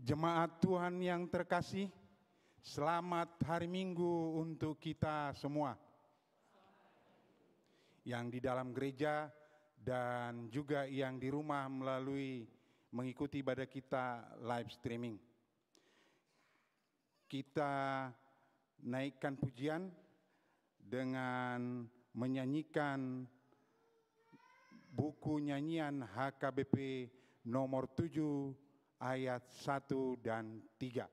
Jemaat Tuhan yang terkasih, selamat hari Minggu untuk kita semua. Yang di dalam gereja dan juga yang di rumah melalui mengikuti ibadah kita live streaming. Kita naikkan pujian dengan menyanyikan buku nyanyian HKBP nomor 7 ayat 1 dan 3.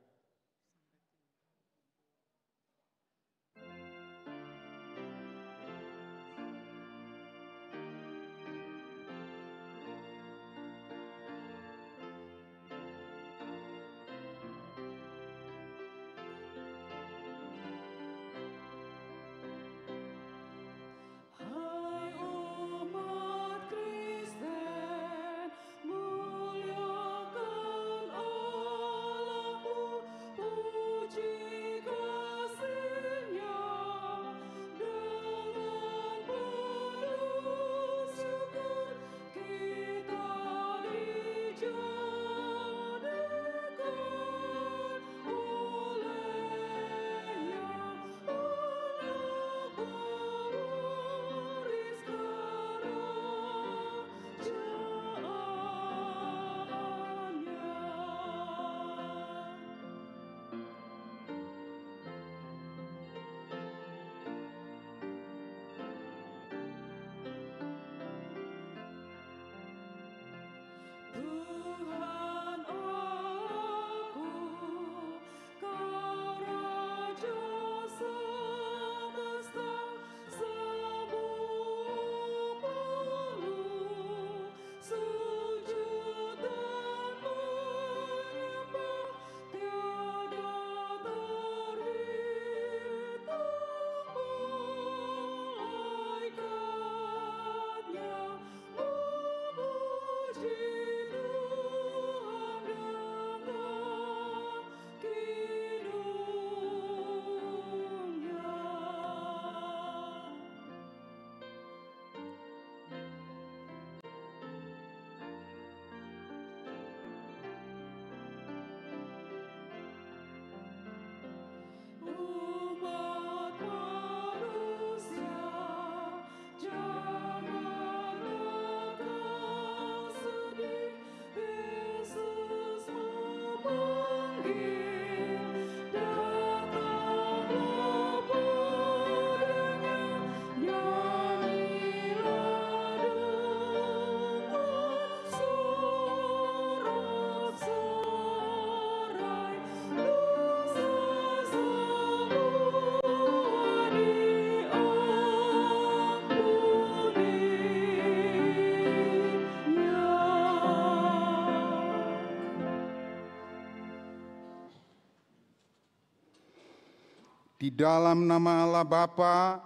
Di dalam nama Allah Bapa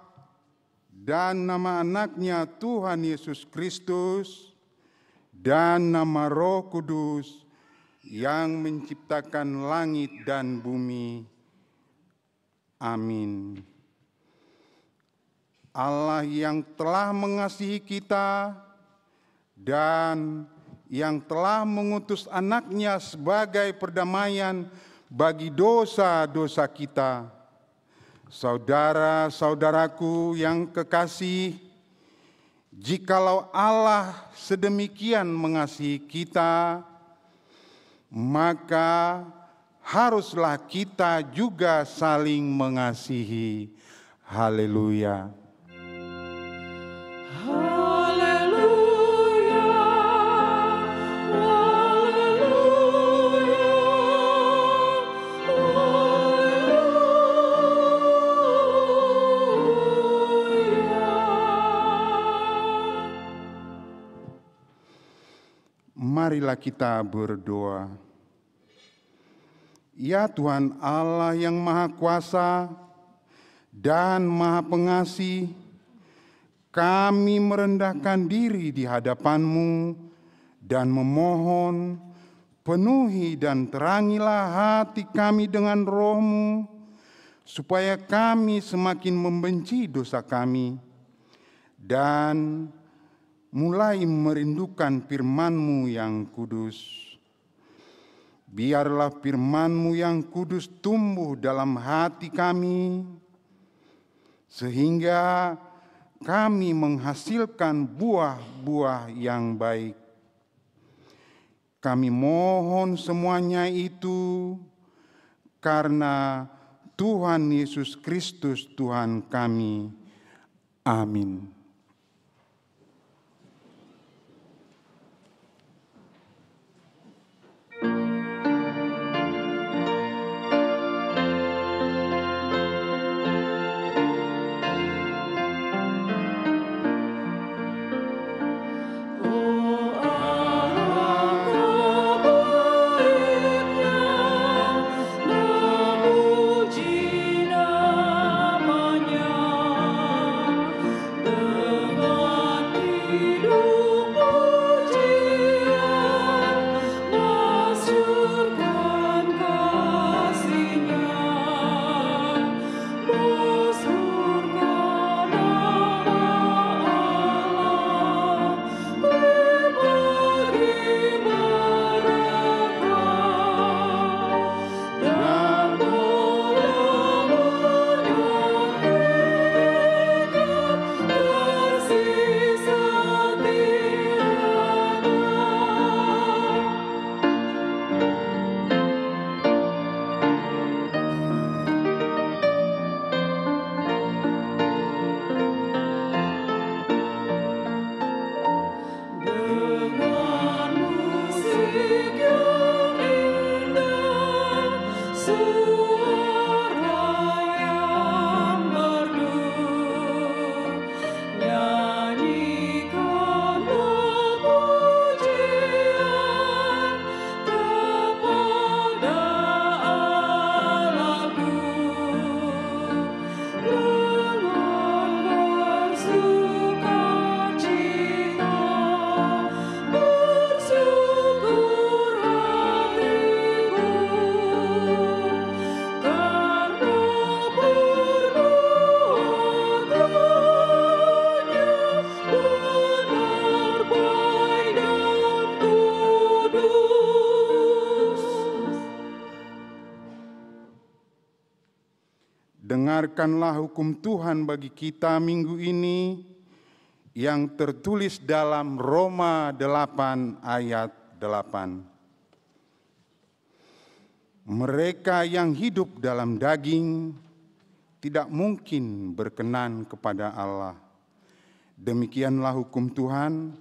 dan nama anaknya Tuhan Yesus Kristus dan nama Roh Kudus yang menciptakan langit dan bumi. Amin. Allah yang telah mengasihi kita dan yang telah mengutus anaknya sebagai perdamaian bagi dosa-dosa kita. Saudara-saudaraku yang kekasih, jikalau Allah sedemikian mengasihi kita, maka haruslah kita juga saling mengasihi. Haleluya. Marilah kita berdoa. Ya Tuhan Allah yang Maha Kuasa dan Maha Pengasih, kami merendahkan diri di hadapan-Mu dan memohon, penuhi dan terangilah hati kami dengan Roh-Mu, supaya kami semakin membenci dosa kami dan mulai merindukan firman-Mu yang kudus. Biarlah firman-Mu yang kudus tumbuh dalam hati kami, sehingga kami menghasilkan buah-buah yang baik. Kami mohon semuanya itu karena Tuhan Yesus Kristus Tuhan kami. Amin. Dengarkanlah hukum Tuhan bagi kita minggu ini yang tertulis dalam Roma 8 ayat 8. Mereka yang hidup dalam daging tidak mungkin berkenan kepada Allah. Demikianlah hukum Tuhan.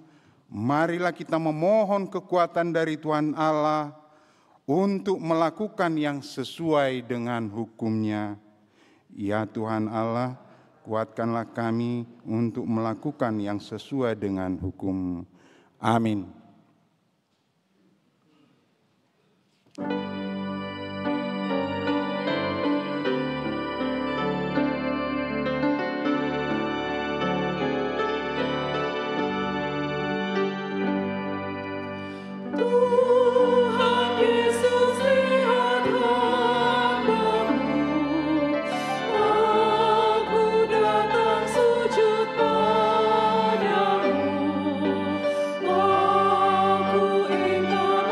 Marilah kita memohon kekuatan dari Tuhan Allah untuk melakukan yang sesuai dengan hukum-Nya. Ya Tuhan Allah, kuatkanlah kami untuk melakukan yang sesuai dengan hukum. Amin. Aku ingkar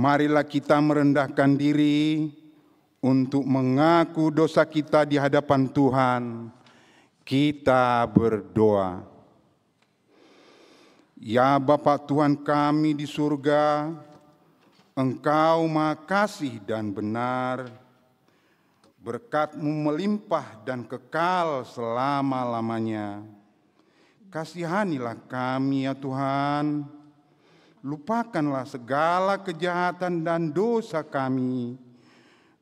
Marilah kita merendahkan diri untuk mengaku dosa kita di hadapan Tuhan. Kita berdoa. Ya Bapa Tuhan kami di surga, Engkau Maha Kasih dan benar, berkat-Mu melimpah dan kekal selama-lamanya. Kasihanilah kami ya Tuhan, lupakanlah segala kejahatan dan dosa kami.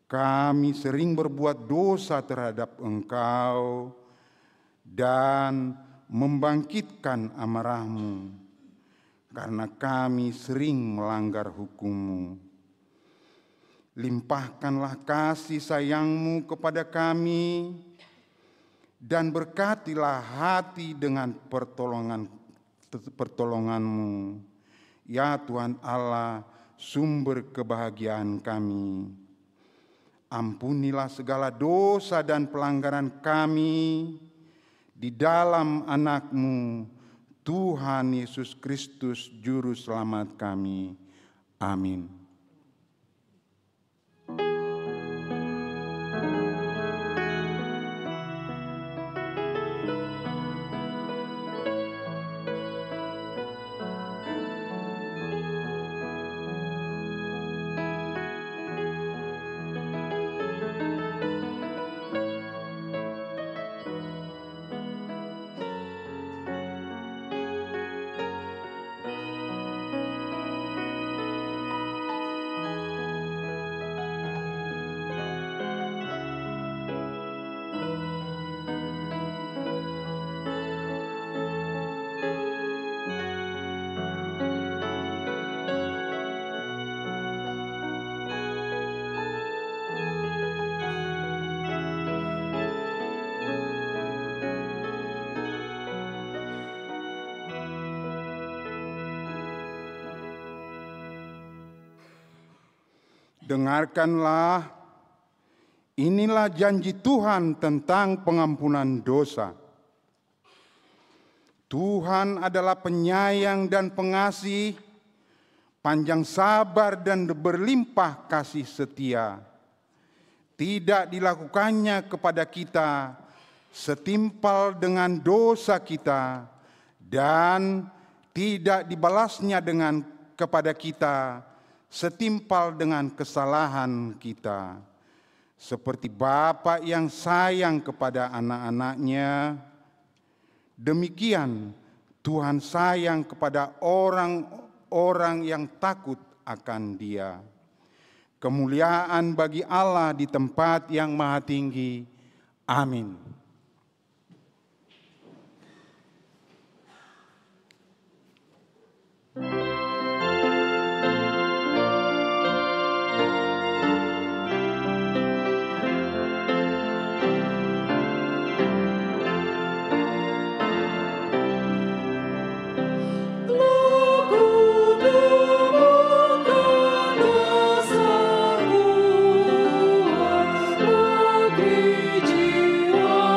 Kami sering berbuat dosa terhadap Engkau dan membangkitkan amarah-Mu, karena kami sering melanggar hukum-Mu. Limpahkanlah kasih sayang-Mu kepada kami, dan berkatilah hati dengan pertolongan-Mu. Ya Tuhan Allah, sumber kebahagiaan kami. Ampunilah segala dosa dan pelanggaran kami di dalam anak-Mu, Tuhan Yesus Kristus, Juru Selamat kami. Amin. Dengarkanlah, inilah janji Tuhan tentang pengampunan dosa. Tuhan adalah penyayang dan pengasih, panjang sabar dan berlimpah kasih setia. Tidak dilakukannya kepada kita setimpal dengan dosa kita, dan tidak dibalasnya kepada kita setimpal dengan kesalahan kita. Seperti Bapa yang sayang kepada anak-anaknya, demikian Tuhan sayang kepada orang-orang yang takut akan Dia. Kemuliaan bagi Allah di tempat yang maha tinggi. Amin. Jiwa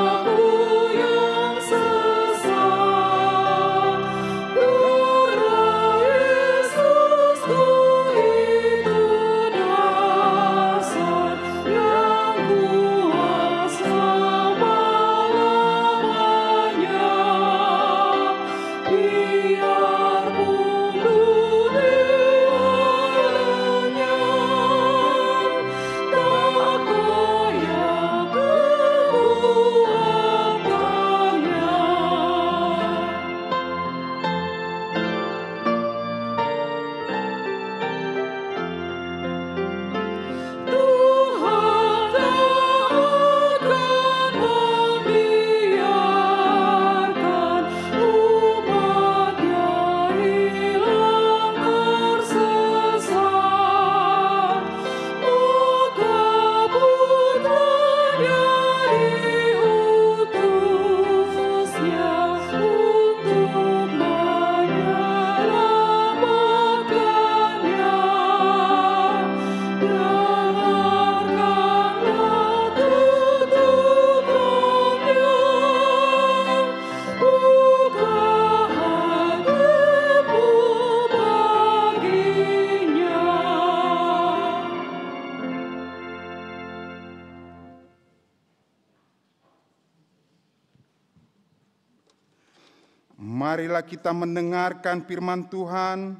Marilah kita mendengarkan firman Tuhan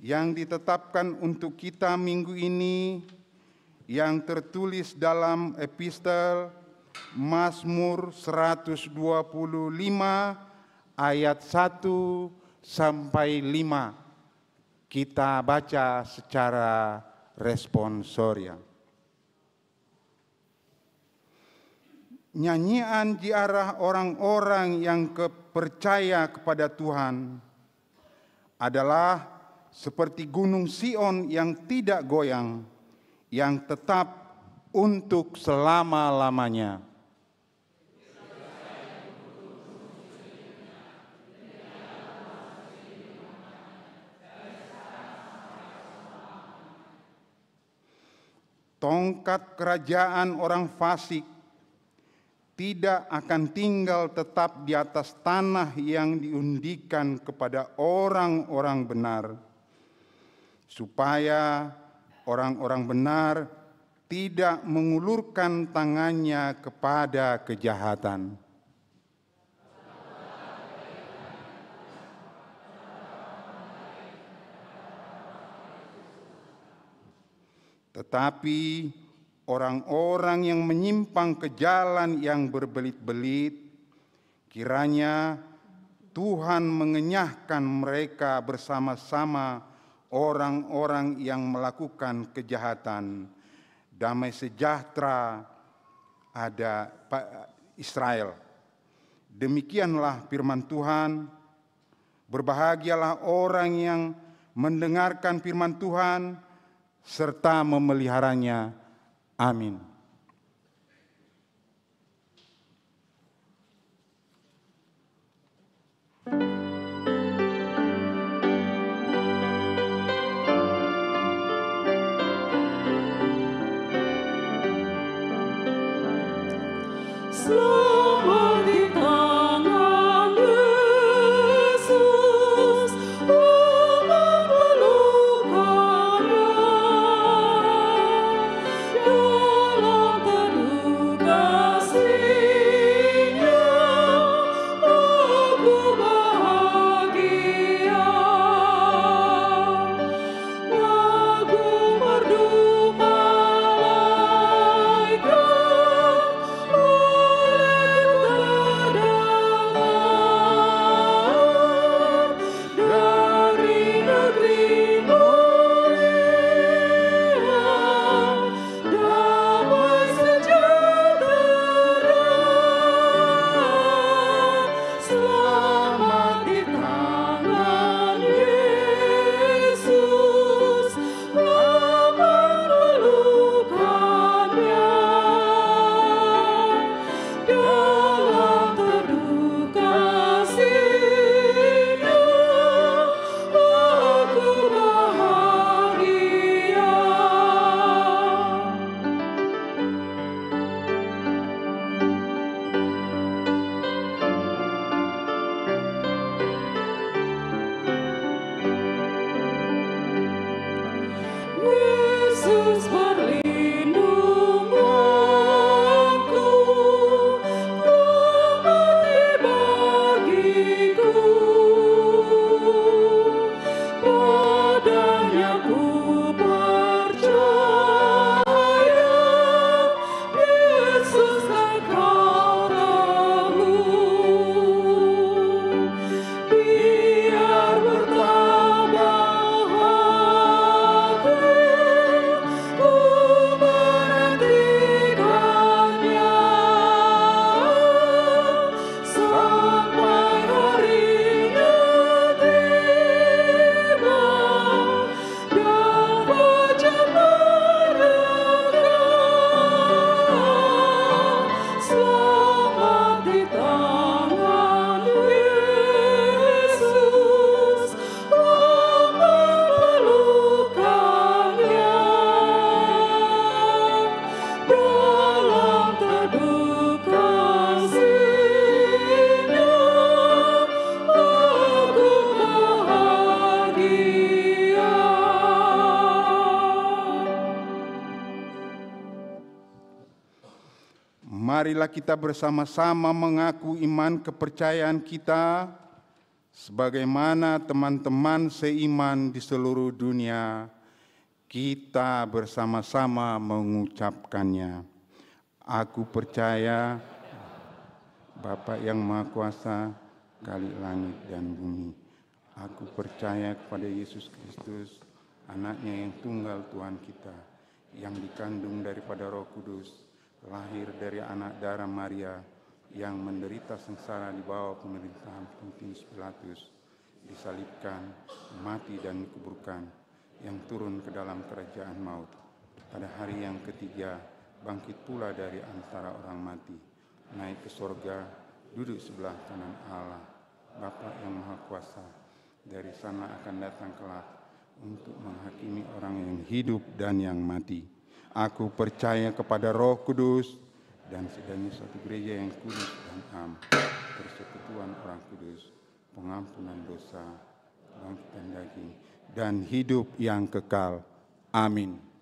yang ditetapkan untuk kita minggu ini, yang tertulis dalam epistel Mazmur 125 ayat 1 sampai 5. Kita baca secara responsoria. Nyanyian di arah orang-orang yang percaya kepada Tuhan adalah seperti gunung Sion yang tidak goyang, yang tetap untuk selama-lamanya. Tongkat kerajaan orang fasik tidak akan tinggal tetap di atas tanah yang diundikan kepada orang-orang benar, supaya orang-orang benar tidak mengulurkan tangannya kepada kejahatan. Tetapi orang-orang yang menyimpang ke jalan yang berbelit-belit, kiranya Tuhan mengenyahkan mereka bersama-sama orang-orang yang melakukan kejahatan. Damai sejahtera ada Israel. Demikianlah firman Tuhan. Berbahagialah orang yang mendengarkan firman Tuhan serta memeliharanya. Amin. Selamat di tangan Yesus, umat melukarnya. Dalam teduh kasih-Nya, aku bahagia. Lagu merdu malaikat dari negeri mulia, damai sejahtera. Selamat di tangan Yesus, aman melukannya. Dalam teduh kasih-Nya, aku bahagia. Yesus berlindung aku, mati bagiku. Padanya ku percaya, Yesus Engkau tahu. Biar bertambah hati, ku menantikannya sampai harinya tiba dan fajar menerangi. Selamat di tangan Yesus, aman melukannya. Dalam teduh kasih-Nya, aku bahagia. Marilah kita bersama-sama mengaku iman kepercayaan kita Sebagaimana teman-teman seiman di seluruh dunia, kita bersama-sama mengucapkannya. Aku percaya Bapa yang Maha Kuasa, Khalik langit dan bumi. Aku percaya kepada Yesus Kristus, anaknya yang tunggal Tuhan kita, yang dikandung daripada Roh Kudus, lahir dari anak darah Maria, yang menderita sengsara di bawah pemerintahan Pontius Pilatus, disalibkan, mati dan dikuburkan, yang turun ke dalam kerajaan maut. Pada hari yang ketiga, bangkit pula dari antara orang mati, naik ke sorga, duduk sebelah kanan Allah, Bapa yang Maha Kuasa. Dari sana akan datang kelak untuk menghakimi orang yang hidup dan yang mati. Aku percaya kepada Roh Kudus dan sedangnya satu gereja yang kudus dan am, persekutuan orang kudus, pengampunan dosa, kebangkitan daging, dan hidup yang kekal. Amin.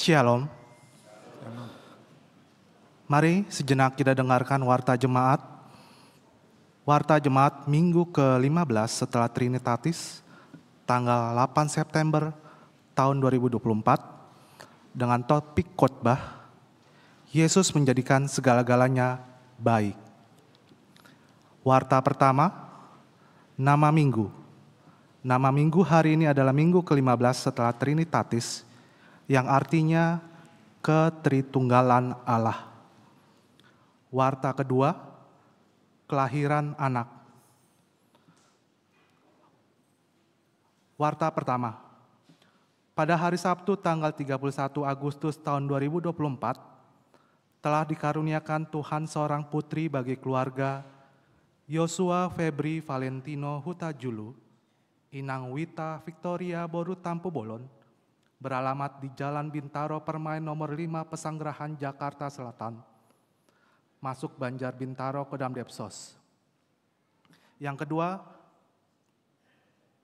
Shalom. Mari sejenak kita dengarkan Warta Jemaat. Warta Jemaat Minggu ke-15 setelah Trinitatis, tanggal 8 September tahun 2024, dengan topik khotbah, Yesus menjadikan segala-galanya baik. Warta pertama, nama minggu. Nama minggu hari ini adalah Minggu ke-15 setelah Trinitatis, yang artinya ketritunggalan Allah. Warta kedua, kelahiran anak. Warta pertama, pada hari Sabtu tanggal 31 Agustus tahun 2024, telah dikaruniakan Tuhan seorang putri bagi keluarga Yosua Febri Valentino Hutajulu, Inang Wita Victoria Boru Tampu Bolon, beralamat di Jalan Bintaro Permai nomor 5 Pesanggerahan Jakarta Selatan, masuk Banjar Bintaro Kodam Depsos. Yang kedua,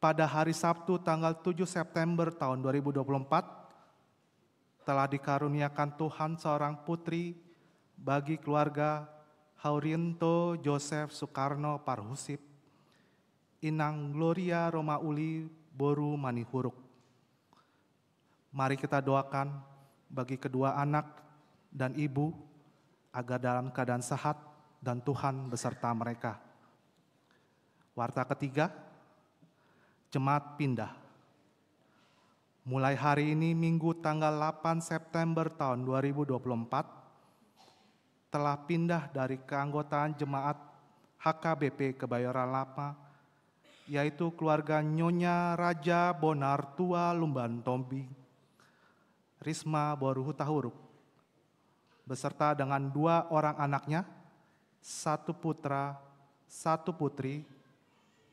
pada hari Sabtu tanggal 7 September tahun 2024, telah dikaruniakan Tuhan seorang putri bagi keluarga Hauriento Joseph Soekarno Parhusip, Inang Gloria Romauli Boru Manihuruk. Mari kita doakan bagi kedua anak dan ibu agar dalam keadaan sehat dan Tuhan beserta mereka. Warta ketiga, jemaat pindah. Mulai hari ini Minggu tanggal 8 September tahun 2024, telah pindah dari keanggotaan jemaat HKBP Kebayoran Lama, yaitu keluarga Nyonya Raja Bonar Tua Lumban Tombi, Risma Boru Hutahuruk, beserta dengan 2 orang anaknya, 1 putra, 1 putri,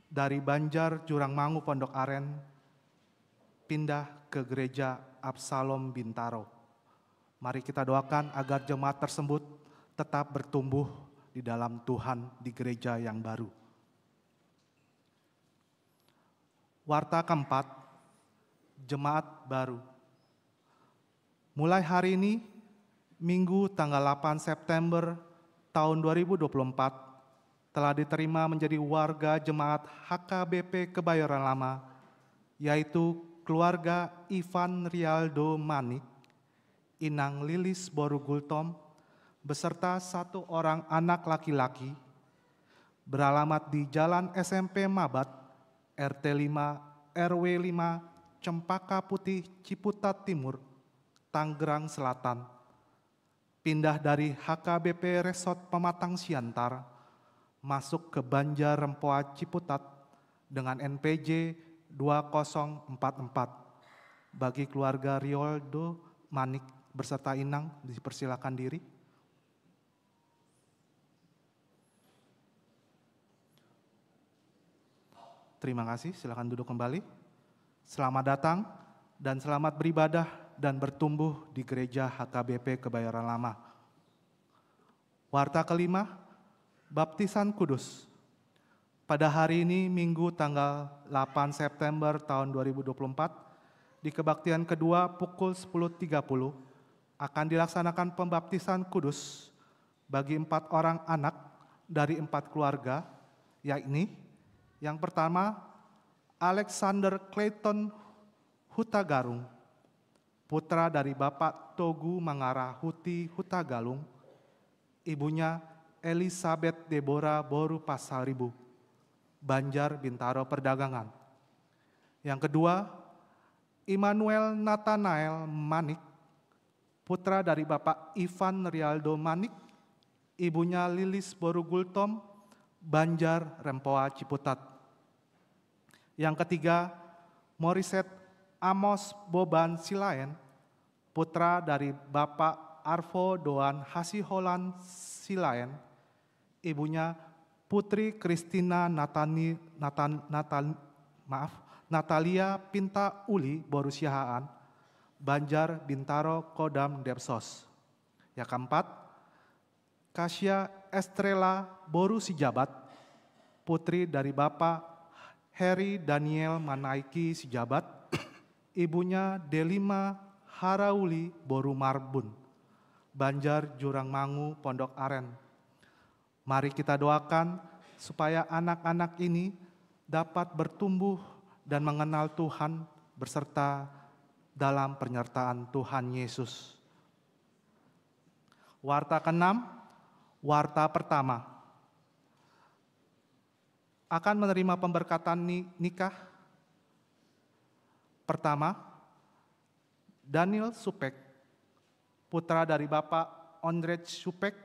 dari Banjar Jurangmangu Pondok Aren, pindah ke gereja Absalom Bintaro. Mari kita doakan agar jemaat tersebut tetap bertumbuh di dalam Tuhan di gereja yang baru. Warta keempat, jemaat baru. Mulai hari ini, Minggu tanggal 8 September tahun 2024, telah diterima menjadi warga jemaat HKBP Kebayoran Lama, yaitu keluarga Ivan Rialdo Manik, Inang Lilis Boru Gultom, beserta 1 orang anak laki-laki, beralamat di Jalan SMP Mabat, RT 5, RW 5, Cempaka Putih, Ciputat Timur, Tanggerang Selatan, pindah dari HKBP Resort Pematang Siantar, masuk ke Banjar Rempoa Ciputat dengan NPJ 2044. Bagi keluarga Rioldo Manik beserta Inang, dipersilakan diri. Terima kasih, silakan duduk kembali. Selamat datang dan selamat beribadah dan bertumbuh di gereja HKBP Kebayoran Lama. Warta kelima, baptisan kudus. Pada hari ini Minggu tanggal 8 September tahun 2024, di kebaktian kedua pukul 10.30 akan dilaksanakan pembaptisan kudus bagi 4 orang anak dari 4 keluarga, yakni yang pertama Alexander Clayton Hutagarung, putra dari Bapak Togu Mangara Huti Hutagalung, ibunya Elizabeth Deborah Boru Pasaribu, Banjar Bintaro Perdagangan. Yang kedua, Immanuel Nathanael Manik, putra dari Bapak Ivan Rialdo Manik, ibunya Lilis Boru Gultom, Banjar Rempoa Ciputat. Yang ketiga, Moriset Amos Boban Silaen, putra dari Bapak Arvo Doan Hasiholan Silaen, ibunya Putri Kristina Natalia Pinta Uli Borusihaan, Banjar Bintaro Kodam Depsos. Yang keempat, Kasya Estrela Boru Sijabat, putri dari Bapak Heri Daniel Manaiki Sijabat, ibunya Delima Harauli Boru Marbun, Banjar Jurang Mangu Pondok Aren. Mari kita doakan supaya anak-anak ini dapat bertumbuh dan mengenal Tuhan berserta dalam penyertaan Tuhan Yesus. Warta ke-6, warta pertama. Akan menerima pemberkatan nikah. Pertama, Daniel Supek, putra dari Bapak Ondrej Supek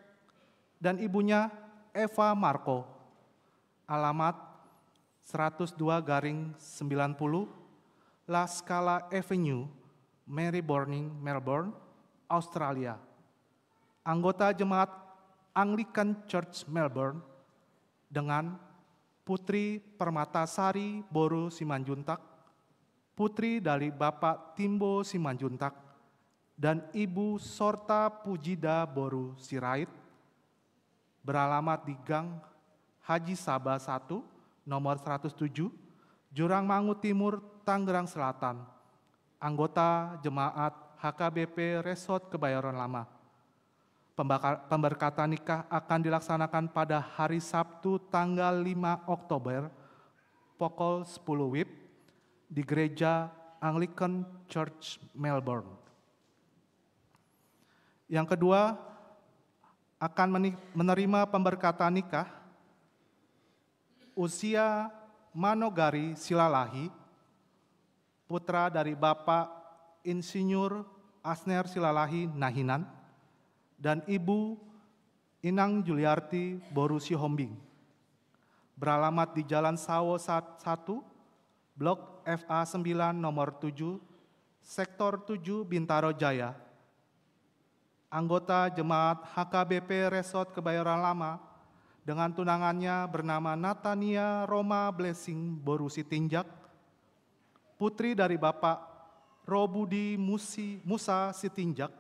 dan ibunya Eva Marco, alamat 102-90 La Scala Avenue, Maryborning, Melbourne, Australia. Anggota Jemaat Anglican Church Melbourne dengan Putri Permatasari Boru Simanjuntak, putri dari Bapak Timbo Simanjuntak, dan Ibu Sorta Pujida Boru Sirait, beralamat di Gang Haji Sabah 1, nomor 107, Jurang Mangu Timur, Tangerang Selatan. Anggota Jemaat HKBP Resort Kebayoran Lama. Pemberkatan nikah akan dilaksanakan pada hari Sabtu tanggal 5 Oktober pukul 10 WIB di Gereja Anglican Church Melbourne. Yang kedua, akan menerima pemberkatan nikah usia Manogari Silalahi, putra dari Bapak Insinyur Asner Silalahi Nahinan, dan Ibu Inang Juliarti Boru Sihombing, beralamat di Jalan Sawo 1, Blok FA 9 nomor 7, Sektor 7 Bintaro Jaya. Anggota Jemaat HKBP Resort Kebayoran Lama dengan tunangannya bernama Natania Roma Blessing Boru Sitinjak, putri dari Bapak Robudi Musa Sitinjak,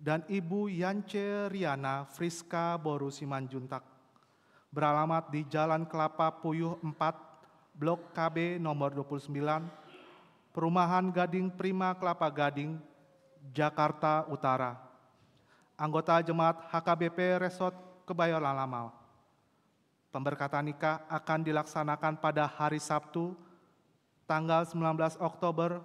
dan Ibu Yance Riana Friska Boru Simanjuntak, beralamat di Jalan Kelapa Puyuh 4, Blok KB nomor 29, Perumahan Gading Prima Kelapa Gading, Jakarta Utara. Anggota Jemaat HKBP Resort Kebayoran Lama. Pemberkatan nikah akan dilaksanakan pada hari Sabtu, tanggal 19 Oktober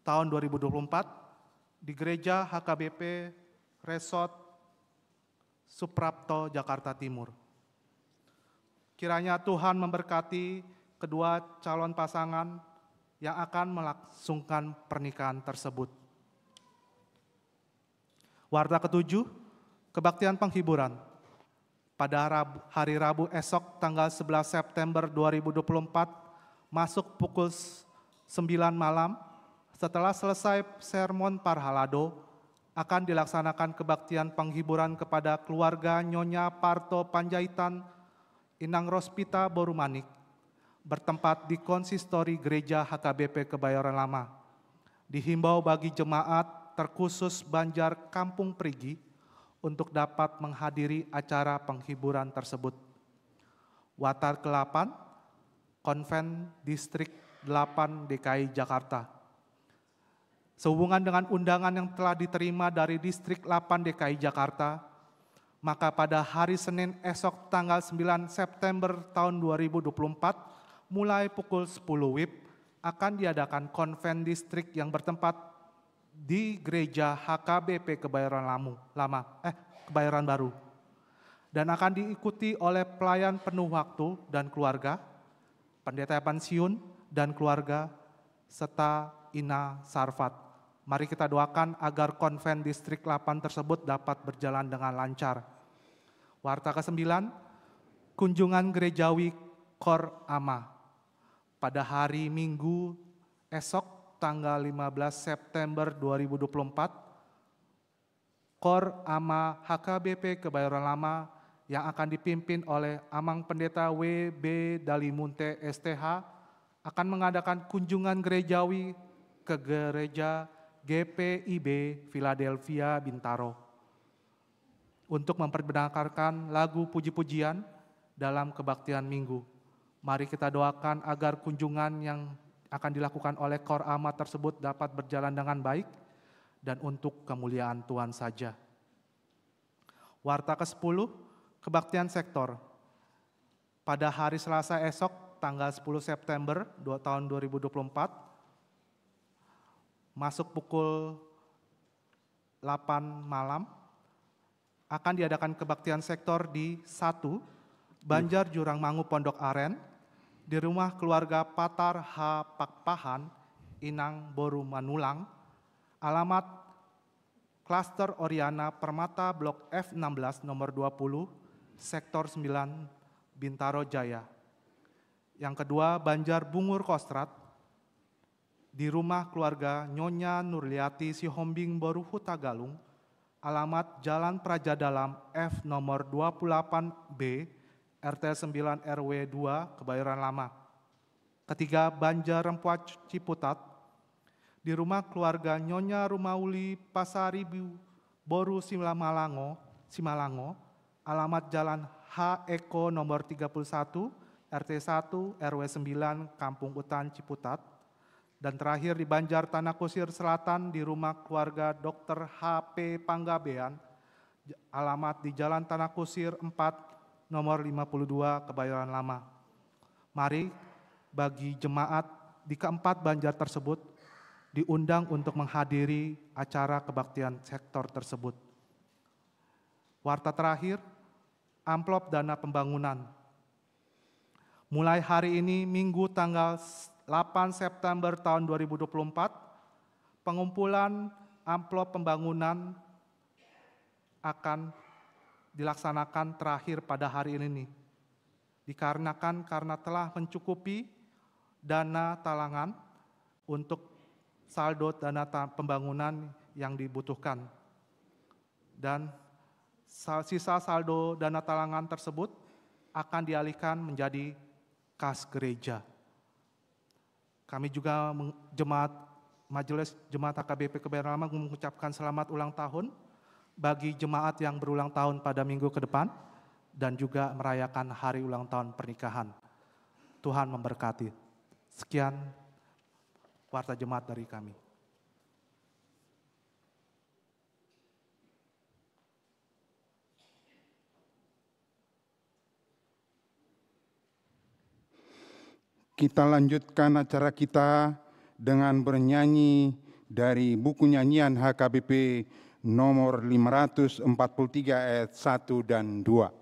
tahun 2024 di Gereja HKBP Resort Suprapto, Jakarta Timur. Kiranya Tuhan memberkati kedua calon pasangan yang akan melangsungkan pernikahan tersebut. Warta ke-7, kebaktian penghiburan. Pada hari Rabu esok tanggal 11 September 2024, masuk pukul 9 malam, setelah selesai sermon Parhalado, akan dilaksanakan kebaktian penghiburan kepada keluarga Nyonya Parto Panjaitan, Inang Rospita Borumanik, bertempat di konsistori Gereja HKBP Kebayoran Lama. Dihimbau bagi jemaat terkhusus Banjar Kampung Perigi untuk dapat menghadiri acara penghiburan tersebut. Watar ke-8, Konven Distrik 8 DKI Jakarta. Sehubungan dengan undangan yang telah diterima dari Distrik 8 DKI Jakarta, maka pada hari Senin esok tanggal 9 September tahun 2024, mulai pukul 10 WIB, akan diadakan konven distrik yang bertempat di Gereja HKBP Kebayoran Kebayoran Baru, dan akan diikuti oleh pelayan penuh waktu dan keluarga, pendeta pensiun dan keluarga, serta Ina Sarfat. Mari kita doakan agar konven distrik 8 tersebut dapat berjalan dengan lancar. Warta ke-9, kunjungan gerejawi Kor Ama. Pada hari Minggu esok tanggal 15 September 2024, Kor Ama HKBP Kebayoran Lama yang akan dipimpin oleh Amang Pendeta W.B. Dalimunte STH akan mengadakan kunjungan gerejawi ke gereja GPIB Philadelphia Bintaro untuk memperdengarkan lagu puji-pujian dalam kebaktian minggu. Mari kita doakan agar kunjungan yang akan dilakukan oleh Kor Ama tersebut dapat berjalan dengan baik dan untuk kemuliaan Tuhan saja. Warta ke-10, kebaktian sektor. Pada hari Selasa esok, tanggal 10 September tahun 2024, masuk pukul 8 malam, akan diadakan kebaktian sektor di 1, Banjar Jurang Mangu Pondok Aren, di rumah keluarga Patar H. Pakpahan, Inang Boru Manulang, alamat Klaster Oriana Permata Blok F16 nomor 20, Sektor 9, Bintaro Jaya. Yang kedua, Banjar Bungur Kostrat, di rumah keluarga Nyonya Nurliati Sihombing Boru Hutagalung, alamat Jalan Praja Dalam F nomor 28B, RT 9 RW 2, Kebayoran Lama. Ketiga, Banjar Rempuat Ciputat, di rumah keluarga Nyonya Rumauli Pasaribu Boru Simalango, alamat Jalan H. Eko nomor 31, RT 1, RW 9, Kampung Utan Ciputat. Dan terakhir di Banjar Tanah Kusir Selatan di rumah keluarga Dr. H.P. Panggabean, alamat di Jalan Tanah Kusir 4, nomor 52, Kebayoran Lama. Mari bagi jemaat di keempat Banjar tersebut diundang untuk menghadiri acara kebaktian sektor tersebut. Warta terakhir, amplop dana pembangunan. Mulai hari ini Minggu tanggal 8 September tahun 2024, pengumpulan amplop pembangunan akan dilaksanakan terakhir pada hari ini nih. Dikarenakan karena telah mencukupi dana talangan untuk saldo dana pembangunan yang dibutuhkan. Dan sisa saldo dana talangan tersebut akan dialihkan menjadi kas gereja. Kami juga Majelis Jemaat HKBP Kebayoran Lama mengucapkan selamat ulang tahun bagi jemaat yang berulang tahun pada minggu ke depan dan juga merayakan hari ulang tahun pernikahan. Tuhan memberkati. Sekian warta jemaat dari kami. Kita lanjutkan acara kita dengan bernyanyi dari buku nyanyian HKBP nomor 543 ayat 1 dan 2.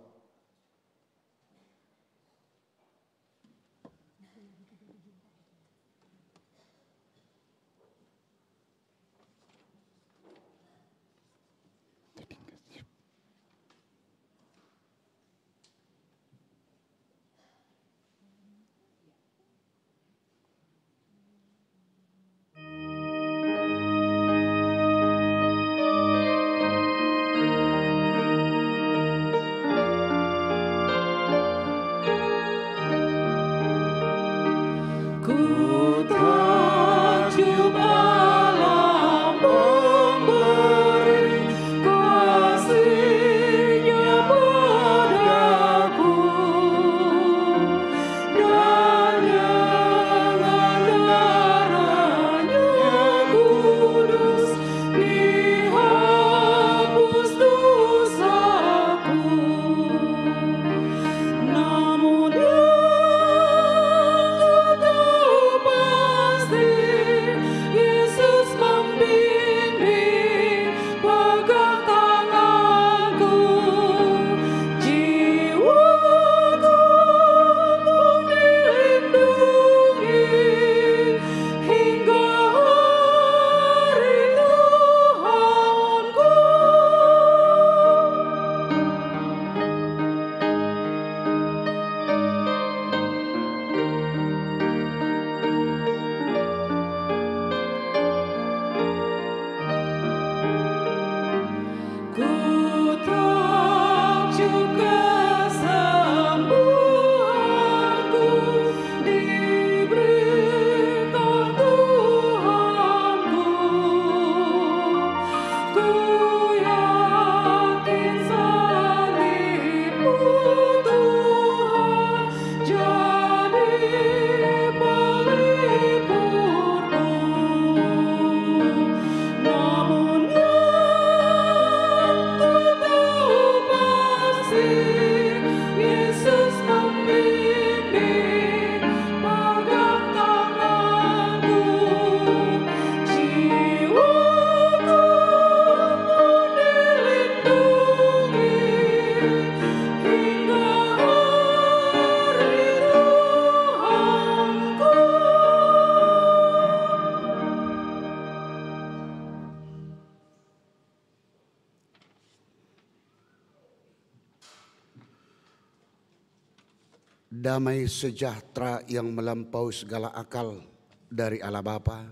Damai sejahtera yang melampaui segala akal dari Allah Bapa,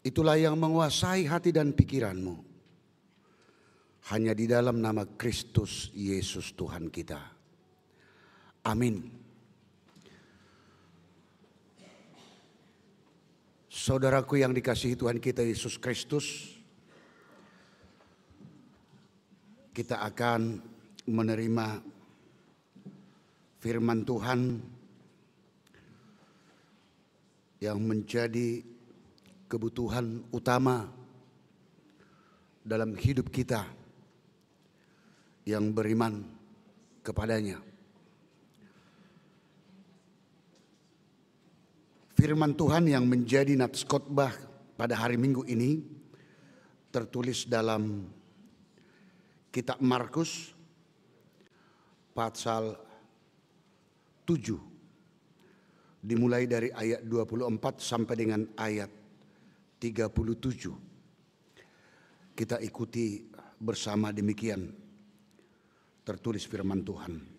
itulah yang menguasai hati dan pikiranmu. Hanya di dalam nama Kristus Yesus Tuhan kita. Amin. Saudaraku yang dikasihi Tuhan kita Yesus Kristus, kita akan menerima firman Tuhan yang menjadi kebutuhan utama dalam hidup kita yang beriman kepadanya. Firman Tuhan yang menjadi nats khotbah pada hari Minggu ini tertulis dalam kitab Markus pasal 7, dimulai dari ayat 24 sampai dengan ayat 37. Kita ikuti bersama demikian tertulis firman Tuhan.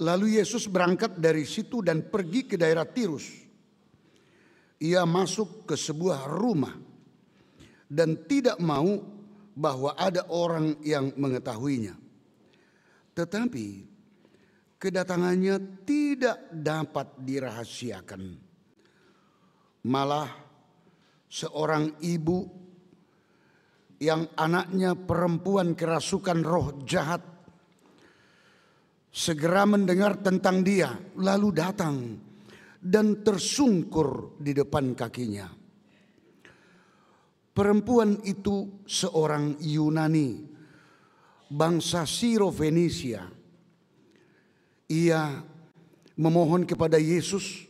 Lalu Yesus berangkat dari situ dan pergi ke daerah Tirus. Ia masuk ke sebuah rumah dan tidak mau bahwa ada orang yang mengetahuinya. Tetapi kedatangannya tidak dapat dirahasiakan. Malah seorang ibu yang anaknya perempuan kerasukan roh jahat segera mendengar tentang dia, lalu datang dan tersungkur di depan kakinya. Perempuan itu seorang Yunani, bangsa Siro-Fenisia. Ia memohon kepada Yesus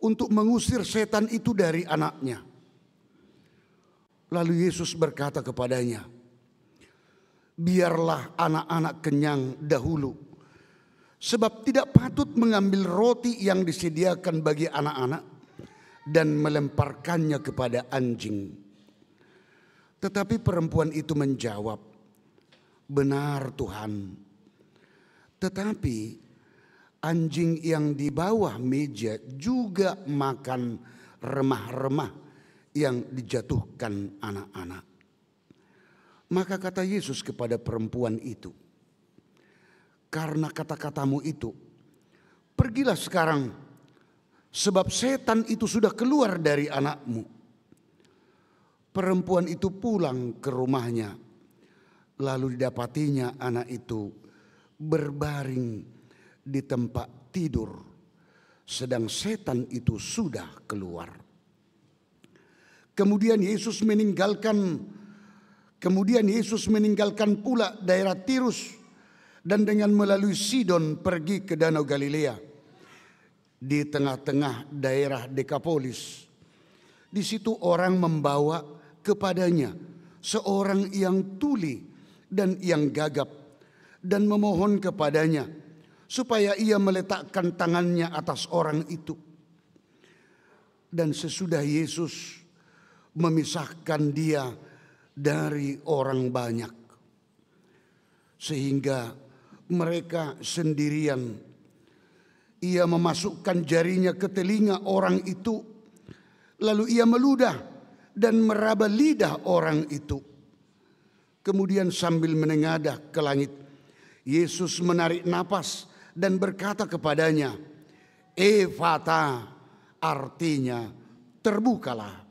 untuk mengusir setan itu dari anaknya. Lalu Yesus berkata kepadanya, "Biarlah anak-anak kenyang dahulu, sebab tidak patut mengambil roti yang disediakan bagi anak-anak dan melemparkannya kepada anjing." Tetapi perempuan itu menjawab, "Benar Tuhan, tetapi anjing yang di bawah meja juga makan remah-remah yang dijatuhkan anak-anak." Maka kata Yesus kepada perempuan itu, "Karena kata-katamu itu, pergilah sekarang, sebab setan itu sudah keluar dari anakmu." Perempuan itu pulang ke rumahnya, lalu didapatinya anak itu berbaring di tempat tidur, sedang setan itu sudah keluar. Kemudian Yesus meninggalkan pula daerah Tirus dan dengan melalui Sidon pergi ke Danau Galilea. Di tengah-tengah daerah Dekapolis, di situ orang membawa kepadanya seorang yang tuli dan yang gagap dan memohon kepadanya supaya ia meletakkan tangannya atas orang itu. Dan sesudah Yesus memisahkan dia dari orang banyak, sehingga mereka sendirian, ia memasukkan jarinya ke telinga orang itu, lalu ia meludah dan meraba lidah orang itu. Kemudian sambil menengadah ke langit, Yesus menarik napas dan berkata kepadanya, "Ephata," artinya terbukalah.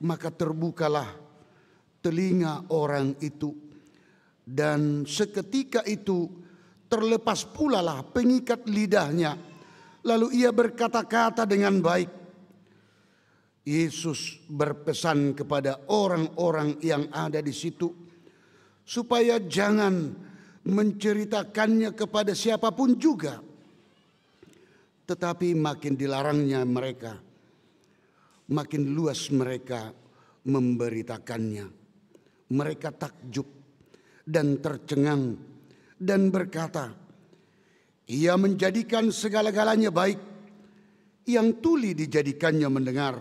Maka terbukalah telinga orang itu, dan seketika itu terlepas pulalah pengikat lidahnya, lalu ia berkata-kata dengan baik. Yesus berpesan kepada orang-orang yang ada di situ supaya jangan menceritakannya kepada siapapun juga. Tetapi makin dilarangnya mereka, makin luas mereka memberitakannya. Mereka takjub dan tercengang dan berkata, "Ia menjadikan segala-galanya baik. Yang tuli dijadikannya mendengar,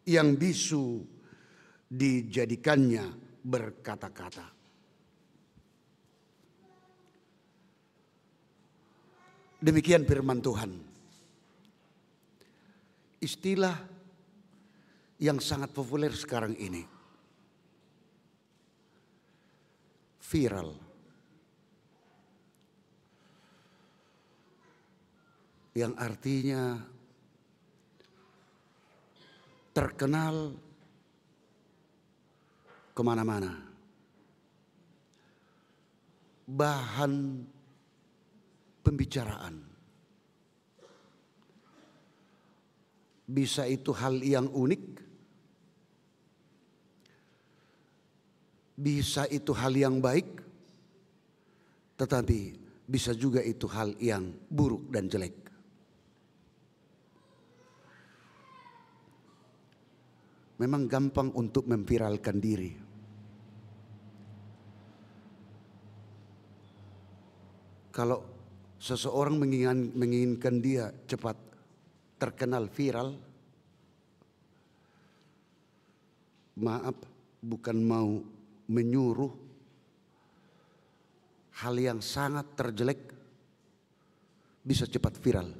yang bisu dijadikannya berkata-kata." Demikian firman Tuhan. Istilah yang sangat populer sekarang ini, viral. Yang artinya terkenal kemana-mana. Bahan pembicaraan. Bisa itu hal yang unik, bisa itu hal yang baik, tetapi bisa juga itu hal yang buruk dan jelek. Memang gampang untuk memviralkan diri. Kalau seseorang menginginkan dia cepat terkenal viral, maaf, bukan mau menyuruh hal yang sangat terjelek bisa cepat viral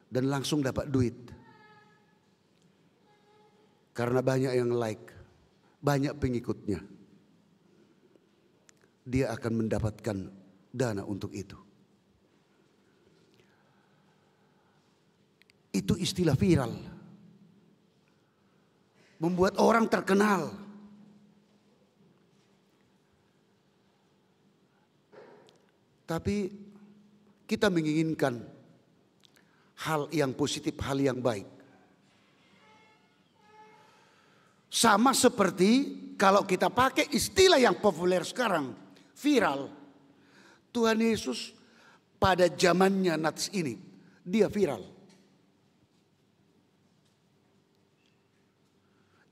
dan langsung dapat duit. Karena banyak yang like, banyak pengikutnya, dia akan mendapatkan dana untuk itu. Itu istilah viral. Membuat orang terkenal. Tapi kita menginginkan hal yang positif, hal yang baik. Sama seperti kalau kita pakai istilah yang populer sekarang, viral. Tuhan Yesus pada zamannya Nats ini, dia viral.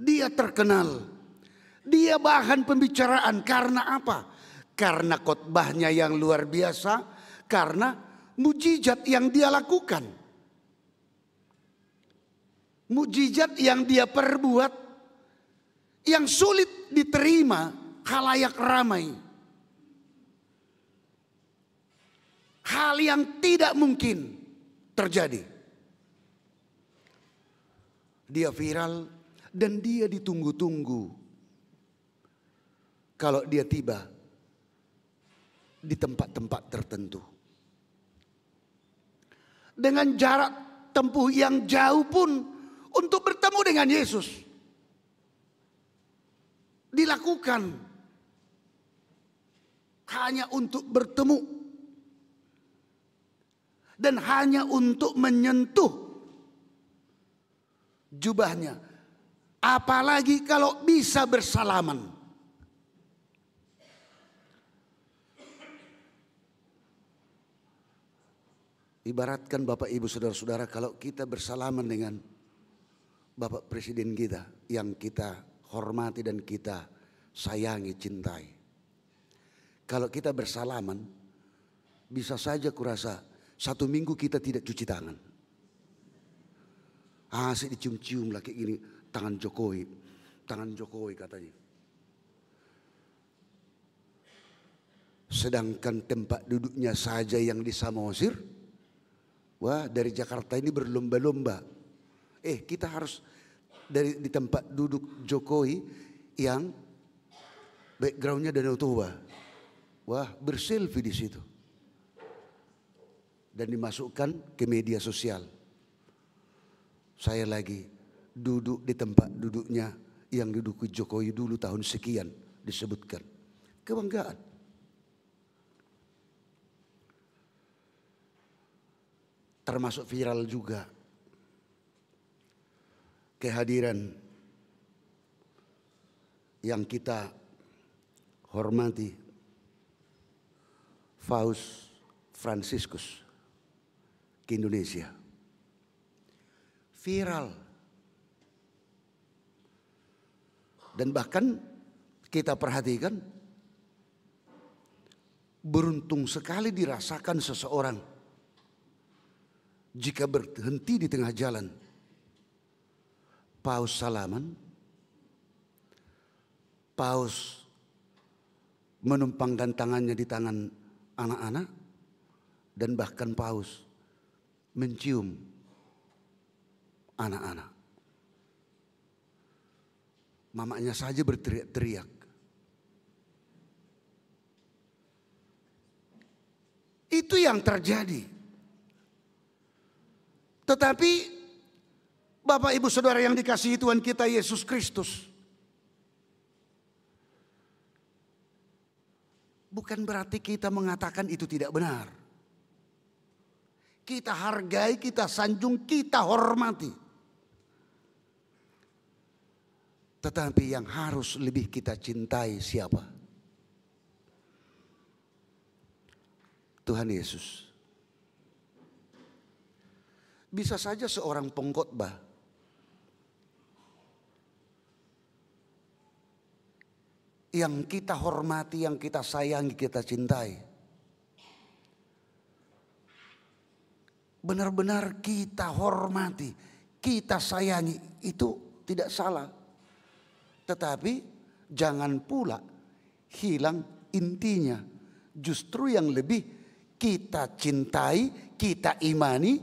Dia terkenal. Dia bahan pembicaraan karena apa? Karena khotbahnya yang luar biasa, karena mujizat yang dia lakukan. Mujizat yang dia perbuat yang sulit diterima khalayak ramai. Hal yang tidak mungkin terjadi. Dia viral dan dia ditunggu-tunggu. Kalau dia tiba di tempat-tempat tertentu. Dengan jarak tempuh yang jauh pun untuk bertemu dengan Yesus. Dilakukan hanya untuk bertemu dan hanya untuk menyentuh jubahnya, apalagi kalau bisa bersalaman. Ibaratkan Bapak Ibu Saudara-saudara, kalau kita bersalaman dengan Bapak Presiden kita yang kita hormati dan kita sayangi, cintai. Kalau kita bersalaman, bisa saja kurasa 1 minggu kita tidak cuci tangan. Asik dicium-cium lah kayak gini, tangan Jokowi katanya. Sedangkan tempat duduknya saja yang di Samosir, wah dari Jakarta ini berlomba-lomba. Kita harus di tempat duduk Jokowi yang backgroundnya Danau Toba, wah berselfie di situ dan dimasukkan ke media sosial. Saya lagi duduk di tempat duduknya yang diduduki Jokowi dulu tahun sekian, disebutkan. Kebanggaan. Termasuk viral juga kehadiran yang kita hormati, Paus Fransiskus ke Indonesia. Viral. Dan bahkan kita perhatikan, beruntung sekali dirasakan seseorang jika berhenti di tengah jalan. Paus salaman, Paus menumpangkan tangannya di tangan anak-anak, dan bahkan paus mencium anak-anak. Mamanya saja berteriak-teriak. Itu yang terjadi. Tetapi Bapak Ibu Saudara yang dikasihi Tuhan kita Yesus Kristus, bukan berarti kita mengatakan itu tidak benar. Kita hargai, kita sanjung, kita hormati. Tetapi yang harus lebih kita cintai siapa? Tuhan Yesus. Bisa saja seorang pengkhotbah yang kita hormati, yang kita sayangi, kita cintai, benar-benar kita hormati, kita sayangi, itu tidak salah. Tetapi jangan pula hilang intinya. Justru yang lebih kita cintai, kita imani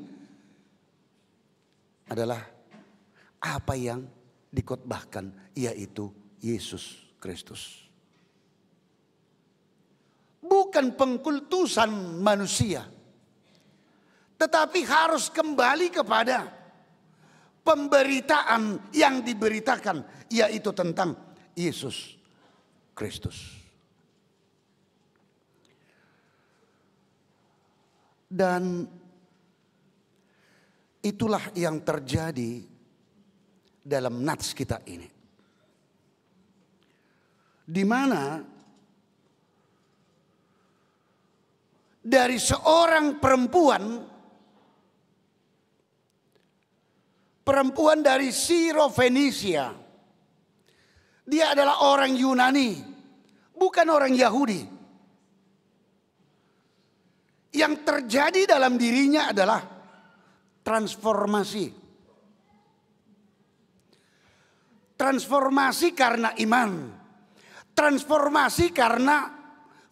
adalah apa yang dikhotbahkan, yaitu Yesus Kristus. Bukan pengkultusan manusia, tetapi harus kembali kepada pemberitaan yang diberitakan, yaitu tentang Yesus Kristus. Dan itulah yang terjadi dalam nats kita ini. Di mana dari seorang perempuan dari Sirofenisia, dia adalah orang Yunani, bukan orang Yahudi. Yang terjadi dalam dirinya adalah transformasi. Transformasi karena iman. Transformasi karena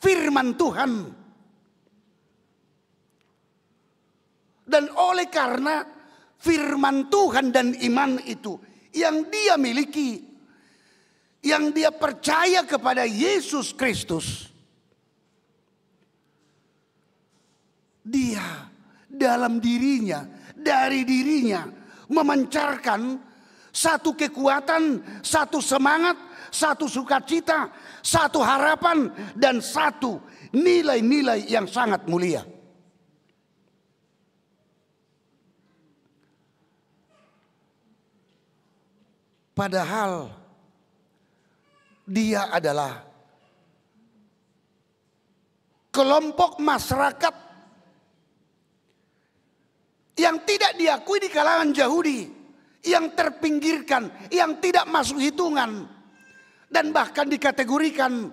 firman Tuhan. Dan oleh karena firman Tuhan dan iman itu yang dia miliki, yang dia percaya kepada Yesus Kristus, dia dalam dirinya, dari dirinya memancarkan satu kekuatan, satu semangat, satu sukacita, satu harapan, dan satu nilai-nilai yang sangat mulia. Padahal dia adalah kelompok masyarakat yang tidak diakui di kalangan Yahudi, yang terpinggirkan, yang tidak masuk hitungan, dan bahkan dikategorikan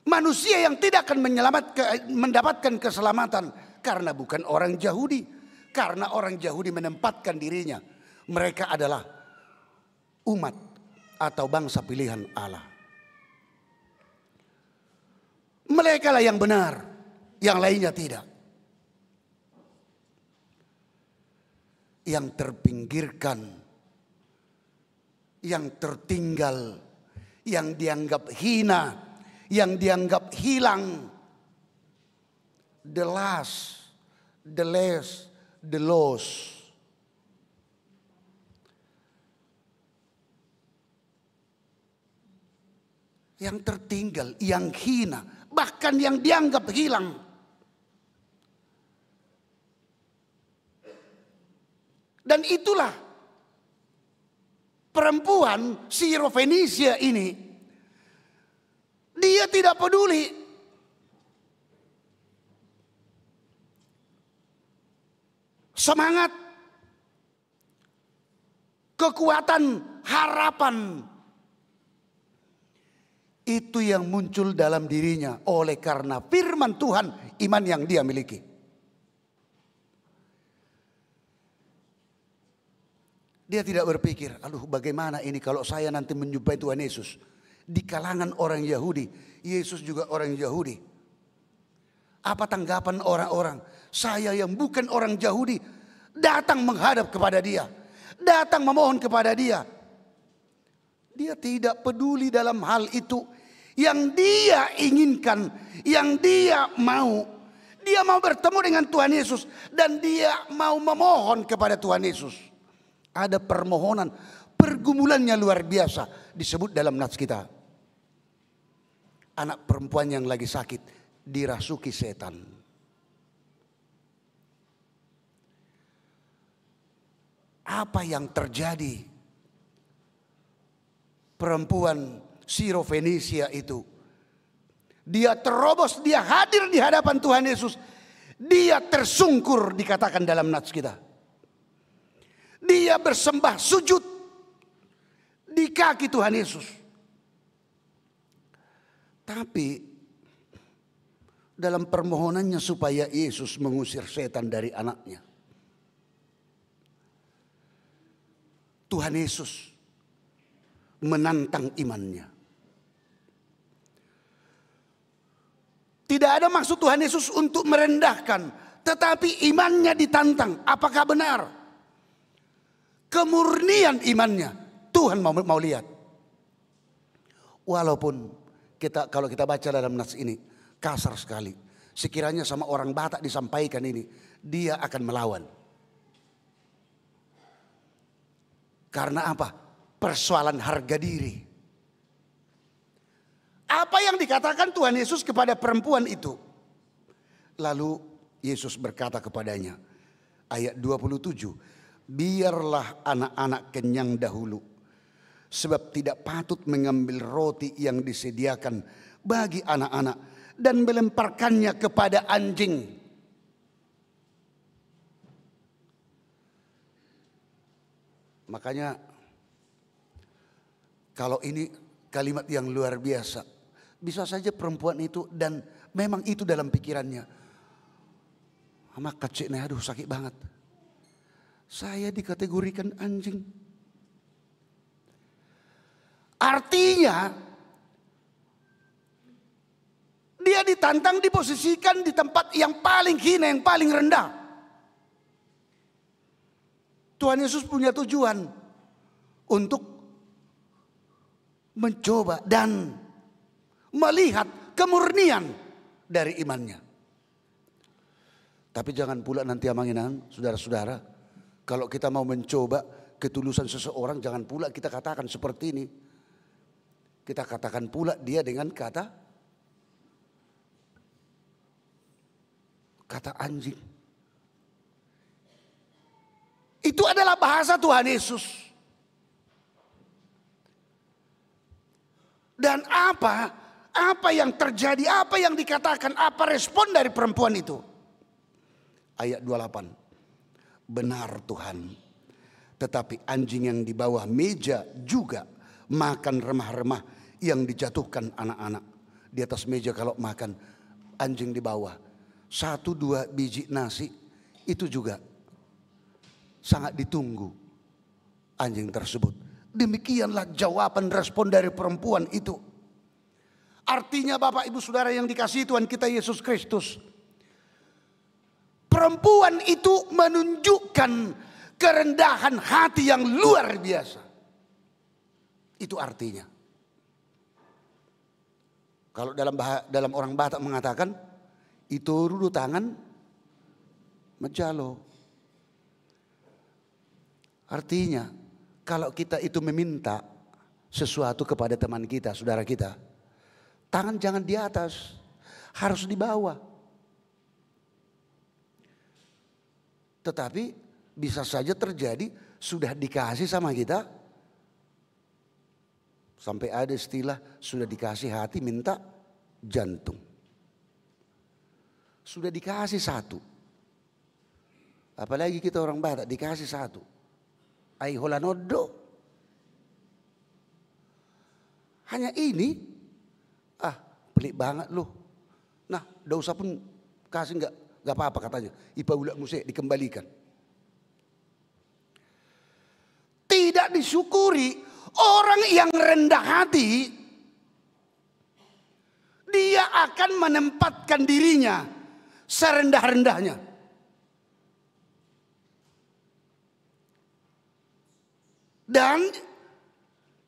manusia yang tidak akan mendapatkan keselamatan karena bukan orang Yahudi. Karena orang Yahudi menempatkan dirinya, mereka adalah umat atau bangsa pilihan Allah. Mereka lah yang benar, yang lainnya tidak. Yang terpinggirkan, yang tertinggal, yang dianggap hina, yang dianggap hilang. The last, the less, the lost. Yang tertinggal, yang hina, bahkan yang dianggap hilang. Dan itulah perempuan Sirofenisia ini. Dia tidak peduli semangat, kekuatan, harapan. Itu yang muncul dalam dirinya oleh karena firman Tuhan, iman yang dia miliki. Dia tidak berpikir, aduh bagaimana ini kalau saya nanti menjumpai Tuhan Yesus. Di kalangan orang Yahudi, Yesus juga orang Yahudi. Apa tanggapan orang-orang? Saya yang bukan orang Yahudi datang menghadap kepada dia, datang memohon kepada dia. Dia tidak peduli dalam hal itu. Yang dia inginkan, yang dia mau. Dia mau bertemu dengan Tuhan Yesus dan dia mau memohon kepada Tuhan Yesus. Ada permohonan, pergumulannya luar biasa disebut dalam nats kita. Anak perempuan yang lagi sakit dirasuki setan. Apa yang terjadi? Perempuan Sirofenisia itu, dia terobos, dia hadir di hadapan Tuhan Yesus. Dia tersungkur, dikatakan dalam nats kita. Dia bersembah sujud di kaki Tuhan Yesus. Tapi dalam permohonannya supaya Yesus mengusir setan dari anaknya, Tuhan Yesus menantang imannya. Tidak ada maksud Tuhan Yesus untuk merendahkan, tetapi imannya ditantang. Apakah benar? Kemurnian imannya Tuhan mau lihat. Walaupun kalau kita baca dalam nats ini kasar sekali. Sekiranya sama orang Batak disampaikan ini, dia akan melawan. Karena apa? Persoalan harga diri. Apa yang dikatakan Tuhan Yesus kepada perempuan itu? Lalu Yesus berkata kepadanya, ayat 27, biarlah anak-anak kenyang dahulu, sebab tidak patut mengambil roti yang disediakan bagi anak-anak dan melemparkannya kepada anjing. Makanya kalau ini kalimat yang luar biasa, bisa saja perempuan itu, dan memang itu dalam pikirannya, amak kecil nih, aduh sakit banget, saya dikategorikan anjing. Artinya dia ditantang, diposisikan di tempat yang paling hina, yang paling rendah. Tuhan Yesus punya tujuan untuk mencoba dan melihat kemurnian dari imannya. Tapi jangan pula nanti amanginan, saudara-saudara, kalau kita mau mencoba ketulusan seseorang, jangan pula kita katakan seperti ini. Kita katakan pula dia dengan kata anjing. Itu adalah bahasa Tuhan Yesus. Dan apa yang terjadi, apa yang dikatakan, apa respon dari perempuan itu? Ayat 28. Benar Tuhan, tetapi anjing yang di bawah meja juga makan remah-remah yang dijatuhkan anak-anak. Di atas meja kalau makan, anjing di bawah. 1-2 biji nasi itu juga sangat ditunggu anjing tersebut. Demikianlah jawaban respon dari perempuan itu. Artinya Bapak Ibu Saudara yang dikasihi Tuhan kita Yesus Kristus, perempuan itu menunjukkan kerendahan hati yang luar biasa. Itu artinya. Kalau dalam orang Batak mengatakan, itu rudu tangan menjalo. Artinya kalau kita itu meminta sesuatu kepada teman kita, saudara kita, tangan jangan di atas, harus di bawah. Tetapi bisa saja terjadi sudah dikasih sama kita, sampai ada istilah sudah dikasih hati minta jantung. Sudah dikasih satu. Apalagi kita orang Batak dikasih satu. Ai holanodo. Hanya ini, pelik banget loh. Nah, tidak usah pun kasih nggak apa-apa katanya. Ipa ulak musik dikembalikan. Tidak disyukuri orang yang rendah hati, dia akan menempatkan dirinya serendah-rendahnya. Dan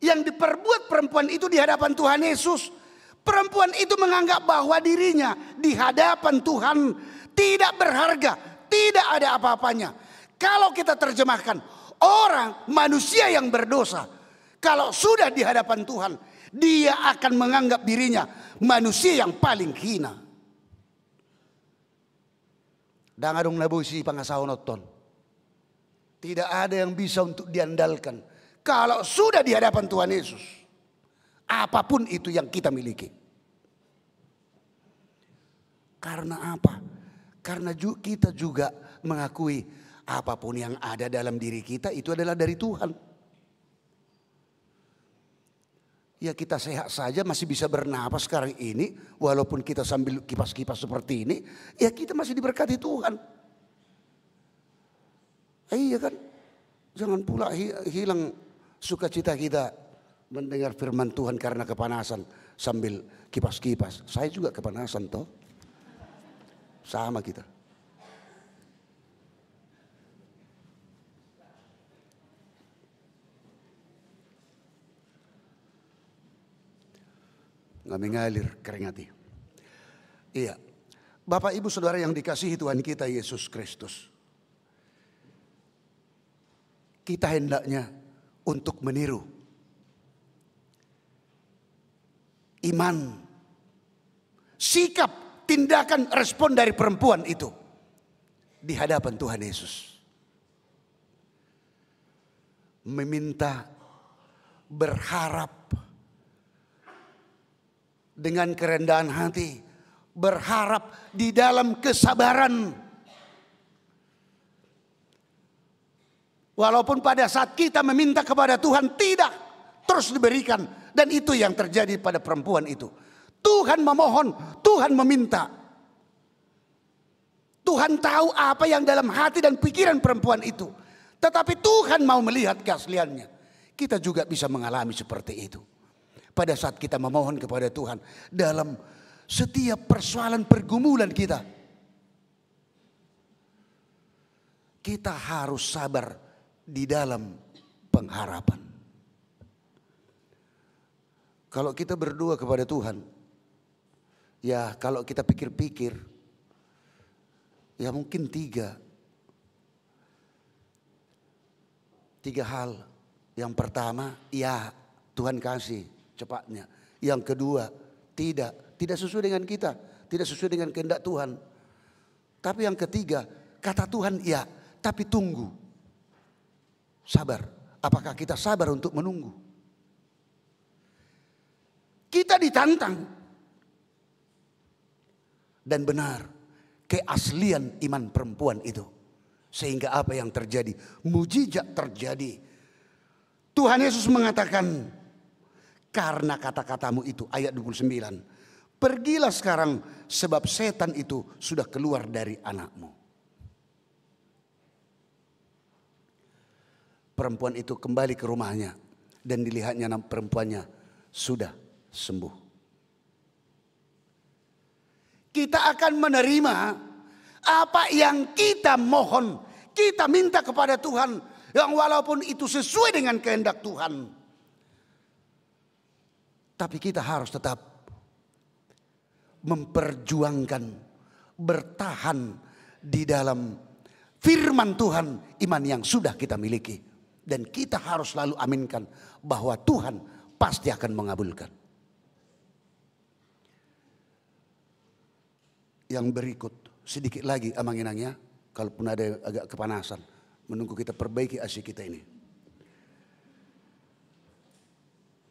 yang diperbuat perempuan itu di hadapan Tuhan Yesus, perempuan itu menganggap bahwa dirinya di hadapan Tuhan tidak berharga, tidak ada apa-apanya. Kalau kita terjemahkan, orang manusia yang berdosa, kalau sudah di hadapan Tuhan, dia akan menganggap dirinya manusia yang paling hina. Dangadong nabusi pangasahon oton. Tidak ada yang bisa untuk diandalkan. Kalau sudah di hadapan Tuhan Yesus, apapun itu yang kita miliki. Karena apa? Karena kita juga mengakui apapun yang ada dalam diri kita itu adalah dari Tuhan. Ya kita sehat saja, masih bisa bernapas sekarang ini. Walaupun kita sambil kipas-kipas seperti ini, ya kita masih diberkati Tuhan. Iya kan? Jangan pula hilang sukacita kita mendengar firman Tuhan karena kepanasan sambil kipas-kipas. Saya juga kepanasan toh. Sama kita. Nggak mengalir keringati. Iya. Bapak Ibu Saudara yang dikasihi Tuhan kita Yesus Kristus. Kita hendaknya untuk meniru iman, sikap, tindakan, respon dari perempuan itu di hadapan Tuhan Yesus. Meminta, berharap dengan kerendahan hati, berharap di dalam kesabaran. Walaupun pada saat kita meminta kepada Tuhan tidak terus diberikan. Dan itu yang terjadi pada perempuan itu. Tuhan memohon, Tuhan meminta. Tuhan tahu apa yang dalam hati dan pikiran perempuan itu. Tetapi Tuhan mau melihat keasliannya. Kita juga bisa mengalami seperti itu. Pada saat kita memohon kepada Tuhan dalam setiap persoalan pergumulan kita. Kita harus sabar di dalam pengharapan. Kalau kita berdoa kepada Tuhan, ya kalau kita pikir-pikir, ya mungkin tiga hal. Yang pertama, ya Tuhan kasih cepatnya. Yang kedua, tidak sesuai dengan kita, tidak sesuai dengan kehendak Tuhan. Tapi yang ketiga, kata Tuhan ya, tapi tunggu. Sabar. Apakah kita sabar untuk menunggu? Kita ditantang. Dan benar, keaslian iman perempuan itu. Sehingga apa yang terjadi? Mujizat terjadi. Tuhan Yesus mengatakan, karena kata-katamu itu, ayat 29. Pergilah sekarang sebab setan itu sudah keluar dari anakmu. Perempuan itu kembali ke rumahnya dan dilihatnya perempuannya sudah sembuh. Kita akan menerima apa yang kita mohon, kita minta kepada Tuhan, yang walaupun itu sesuai dengan kehendak Tuhan. Tapi kita harus tetap memperjuangkan, bertahan di dalam firman Tuhan, iman yang sudah kita miliki. Dan kita harus selalu aminkan bahwa Tuhan pasti akan mengabulkan. Yang berikut sedikit lagi amanginangnya, kalaupun ada yang agak kepanasan, menunggu kita perbaiki asyik kita ini.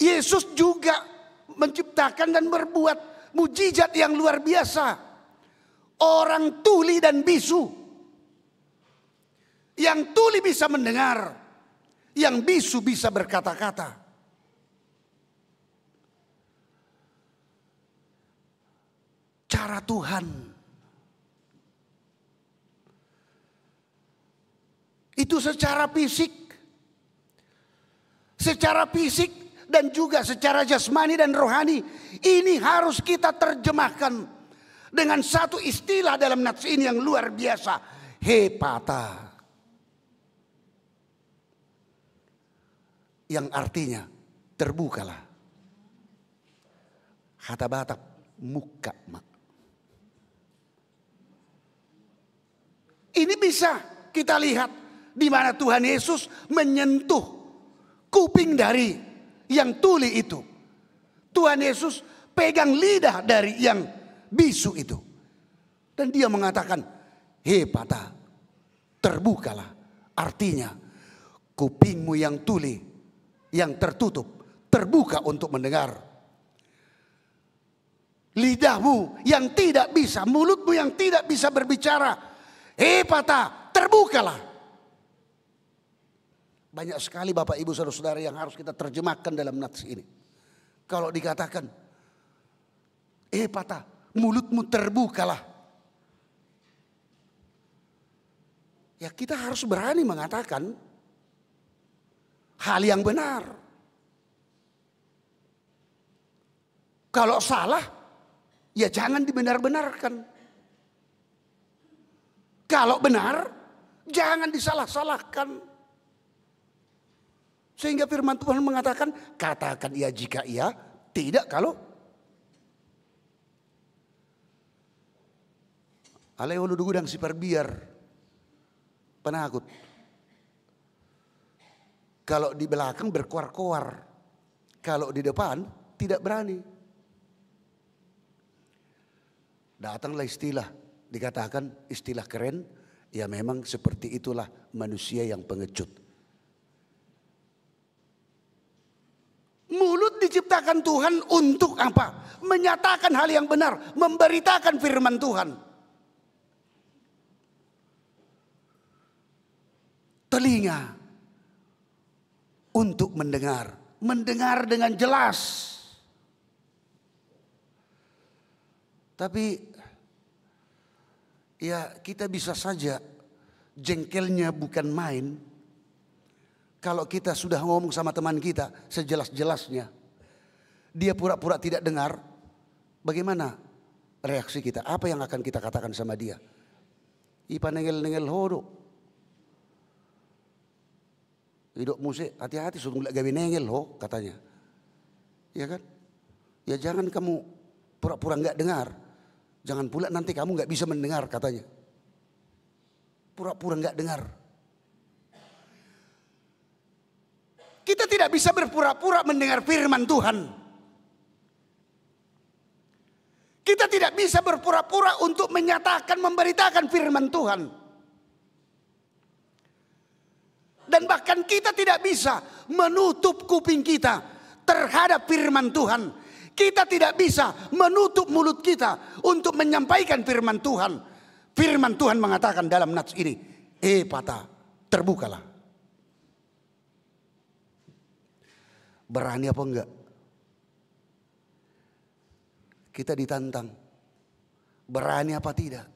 Yesus juga menciptakan dan berbuat mujizat yang luar biasa. Orang tuli dan bisu. Yang tuli bisa mendengar. Yang bisu bisa berkata-kata. Cara Tuhan itu secara fisik dan juga secara jasmani dan rohani. Ini harus kita terjemahkan dengan satu istilah dalam nats ini yang luar biasa, hepata, yang artinya terbukalah. Hata Batak muka. Ini bisa kita lihat di mana Tuhan Yesus menyentuh kuping dari yang tuli itu. Tuhan Yesus pegang lidah dari yang bisu itu. Dan dia mengatakan, hepata, terbukalah. Artinya kupingmu yang tuli, yang tertutup, terbuka untuk mendengar. Lidahmu yang tidak bisa, mulutmu yang tidak bisa berbicara, hepata, terbukalah. Banyak sekali Bapak Ibu Saudara-saudara yang harus kita terjemahkan dalam nats ini. Kalau dikatakan, hepata, mulutmu terbukalah. Ya kita harus berani mengatakan hal yang benar. Kalau salah, ya jangan dibenar-benarkan. Kalau benar, jangan disalah-salahkan. Sehingga firman Tuhan mengatakan, katakan ia jika iya, tidak kalau. Aleholu dugudang si perbiar, penakut. Kalau di belakang berkoar-koar, kalau di depan tidak berani. Datanglah istilah, dikatakan istilah keren, ya memang seperti itulah manusia yang pengecut. Mulut diciptakan Tuhan untuk apa? Menyatakan hal yang benar, memberitakan firman Tuhan. Telinga untuk mendengar, mendengar dengan jelas. Tapi ya kita bisa saja jengkelnya bukan main. Kalau kita sudah ngomong sama teman kita sejelas-jelasnya, dia pura-pura tidak dengar, bagaimana reaksi kita? Apa yang akan kita katakan sama dia? Ipa nengel-nengel hodo. Hidup musik, hati-hati sudah mulai gawe nengel ho katanya. Ya kan? Ya jangan kamu pura-pura nggak dengar. Jangan pula nanti kamu nggak bisa mendengar katanya. Pura-pura nggak dengar. Kita tidak bisa berpura-pura mendengar firman Tuhan. Kita tidak bisa berpura-pura untuk menyatakan, memberitakan firman Tuhan. Dan bahkan kita tidak bisa menutup kuping kita terhadap firman Tuhan. Kita tidak bisa menutup mulut kita untuk menyampaikan firman Tuhan. Firman Tuhan mengatakan dalam nats ini, hepata, terbukalah. Berani apa enggak? Kita ditantang. Berani apa tidak?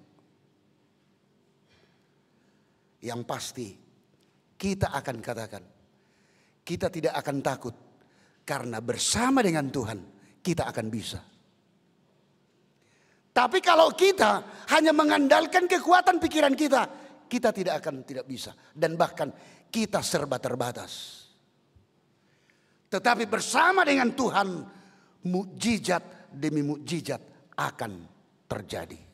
Yang pasti kita akan katakan, kita tidak akan takut karena bersama dengan Tuhan kita akan bisa. Tapi kalau kita hanya mengandalkan kekuatan pikiran kita, kita tidak bisa dan bahkan kita serba terbatas. Tetapi bersama dengan Tuhan, mukjizat demi mukjizat akan terjadi.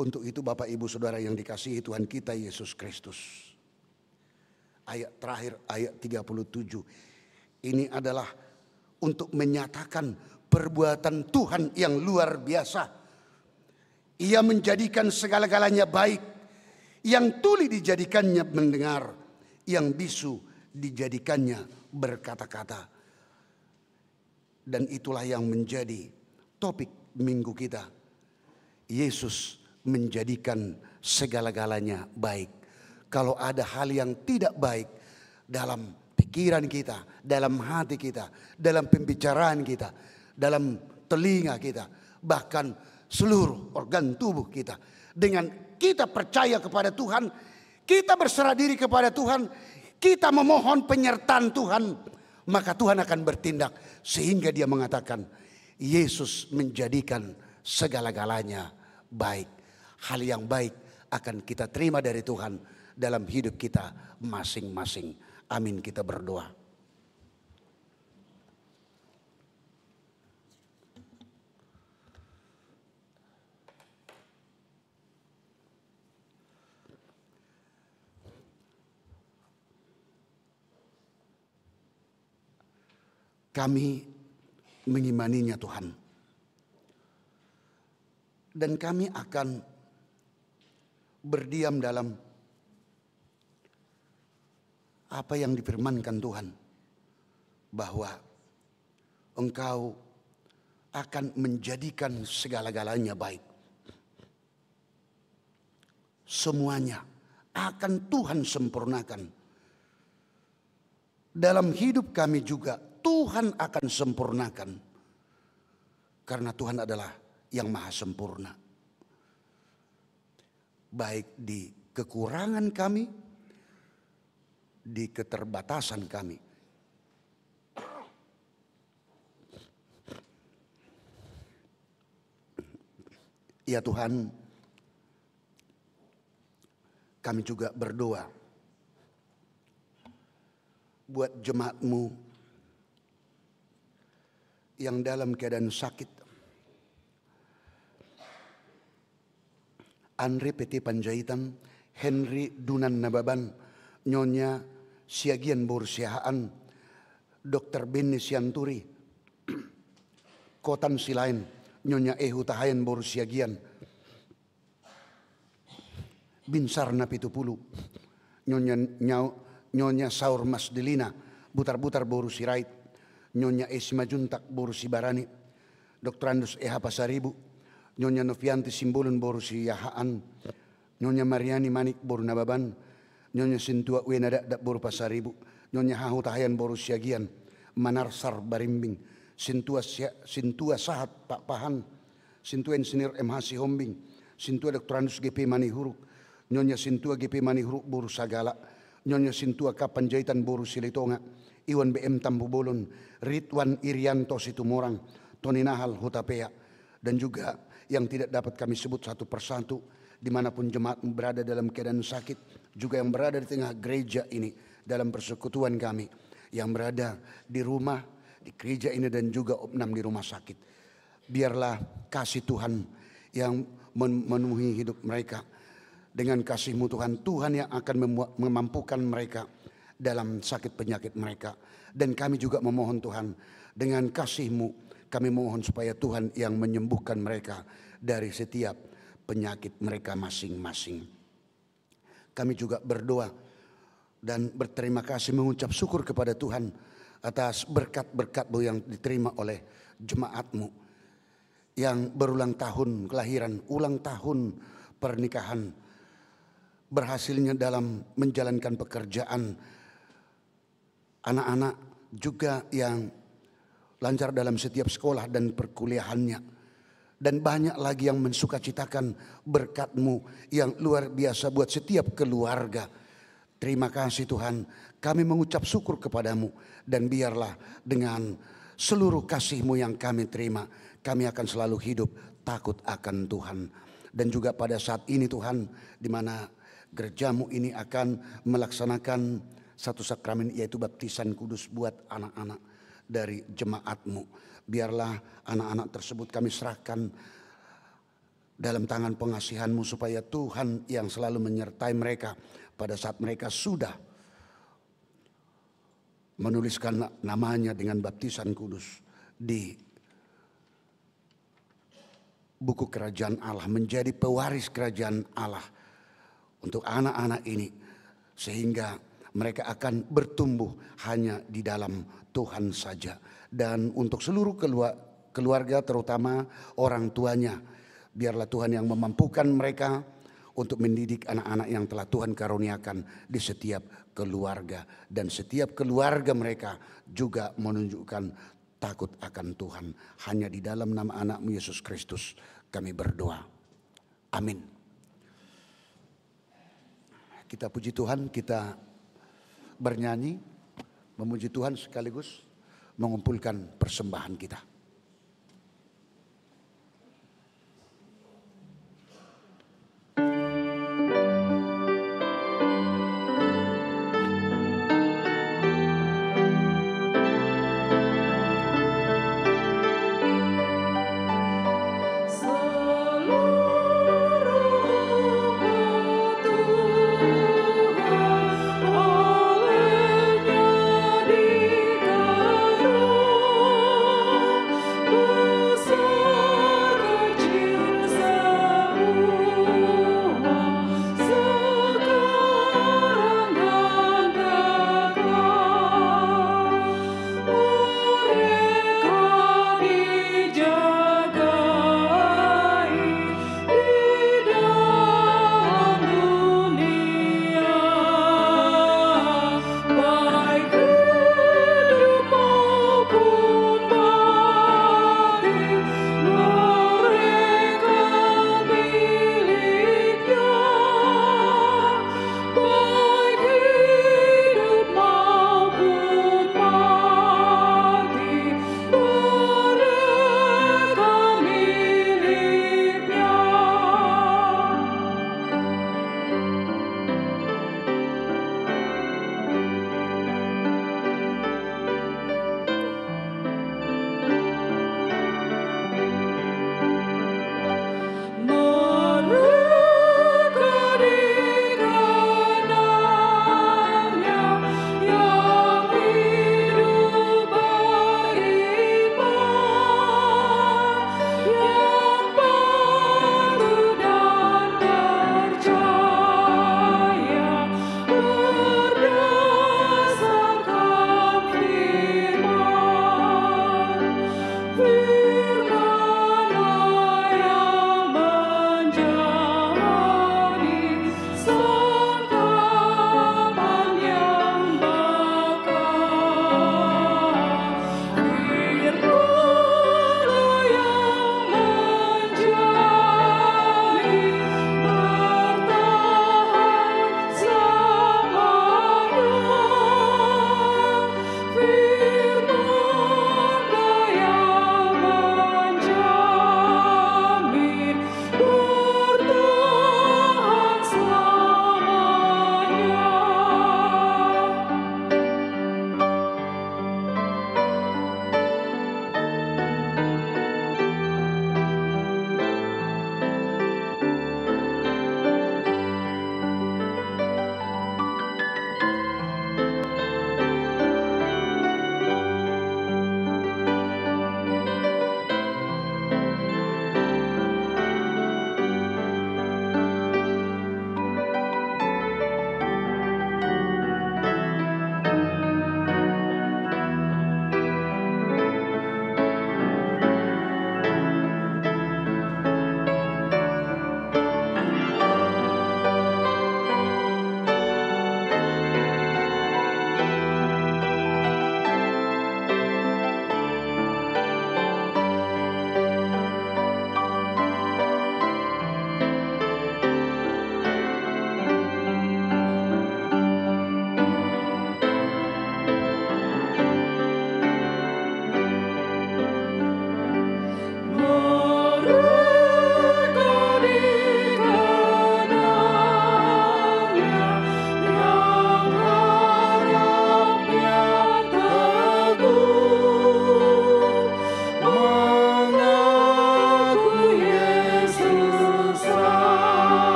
Untuk itu Bapak Ibu Saudara yang dikasihi Tuhan kita Yesus Kristus. Ayat terakhir, ayat 37. Ini adalah untuk menyatakan perbuatan Tuhan yang luar biasa. Ia menjadikan segala-galanya baik. Yang tuli dijadikannya mendengar. Yang bisu dijadikannya berkata-kata. Dan itulah yang menjadi topik minggu kita. Yesus menjadikan segala-galanya baik. Kalau ada hal yang tidak baik dalam pikiran kita, dalam hati kita, dalam pembicaraan kita, dalam telinga kita, bahkan seluruh organ tubuh kita, dengan kita percaya kepada Tuhan, kita berserah diri kepada Tuhan, kita memohon penyertaan Tuhan, maka Tuhan akan bertindak. Sehingga dia mengatakan, Yesus menjadikan segala-galanya baik. Hal yang baik akan kita terima dari Tuhan dalam hidup kita masing-masing. Amin, kita berdoa. Kami mengimaninya Tuhan. Dan kami akan berdiam dalam apa yang difirmankan Tuhan. Bahwa Engkau akan menjadikan segala-galanya baik. Semuanya akan Tuhan sempurnakan. Dalam hidup kami juga Tuhan akan sempurnakan. Karena Tuhan adalah yang maha sempurna. Baik di kekurangan kami, di keterbatasan kami. Ya Tuhan, kami juga berdoa buat jemaat-Mu yang dalam keadaan sakit. Andre P.T. Panjaitan, Henry Dunan Nababan, Nyonya Siagian Borsiahaan, Dr. Benny Sianturi, Kotan Silain, Nyonya Ehu Tahayan Borsiagian, Binsar Napitupulu, Nyonya Saur Masdelina, Butar-Butar Borusirait, Nyonya Esma Juntak Borusi Barani, Dr. Andus Eha Pasaribu, Nyonya Novianti Simbulun Borusi Yahaan, Nyonya Mariani Manik Boru Nababan, Nyonya Sintua Wenada Dak Boru Pasaribu, Nyonya Hahu Tahayan Borusi Yagian, Manarsar Barimbing, Sintua Sahat Pak Pahan, Sintua Engineer MH Sihombing, Sintua Dr. Andus GP Manihuruk, Nyonya Sintua GP Manihuruk Boru Sagala, Nyonya Sintua Kapanjaitan Boru Silitonga, Iwan BM Tambubolon, Ridwan Irianto Situmorang, Tony Nahal Hutapea, dan juga yang tidak dapat kami sebut satu persatu, dimanapun jemaat berada dalam keadaan sakit, juga yang berada di tengah gereja ini, dalam persekutuan kami, yang berada di rumah, di gereja ini dan juga opnam di rumah sakit. Biarlah kasih Tuhan yang memenuhi hidup mereka. Dengan kasih-Mu Tuhan, Tuhan yang akan memampukan mereka dalam sakit penyakit mereka. Dan kami juga memohon Tuhan, dengan kasih-Mu kami mohon supaya Tuhan yang menyembuhkan mereka dari setiap penyakit mereka masing-masing. Kami juga berdoa dan berterima kasih, mengucap syukur kepada Tuhan atas berkat-berkat-Mu yang diterima oleh jemaat-Mu yang berulang tahun kelahiran, ulang tahun pernikahan, berhasilnya dalam menjalankan pekerjaan, anak-anak juga yang lancar dalam setiap sekolah dan perkuliahannya, dan banyak lagi yang mensukacitakan berkat-Mu yang luar biasa buat setiap keluarga. Terima kasih Tuhan, kami mengucap syukur kepadamu, dan biarlah dengan seluruh kasih-Mu yang kami terima, kami akan selalu hidup takut akan Tuhan. Dan juga pada saat ini Tuhan, di mana gereja-Mu ini akan melaksanakan satu sakramen, yaitu baptisan kudus buat anak-anak dari jemaat-Mu. Biarlah anak-anak tersebut kami serahkan dalam tangan pengasihan-Mu, supaya Tuhan yang selalu menyertai mereka pada saat mereka sudah menuliskan namanya dengan baptisan kudus di buku kerajaan Allah, menjadi pewaris kerajaan Allah untuk anak-anak ini, sehingga mereka akan bertumbuh hanya di dalam Tuhan saja. Dan untuk seluruh keluarga, terutama orang tuanya, biarlah Tuhan yang memampukan mereka untuk mendidik anak-anak yang telah Tuhan karuniakan di setiap keluarga. Dan setiap keluarga mereka juga menunjukkan takut akan Tuhan. Hanya di dalam nama anak-Mu Yesus Kristus kami berdoa. Amin. Kita puji Tuhan, kita bernyanyi, memuji Tuhan sekaligus mengumpulkan persembahan kita.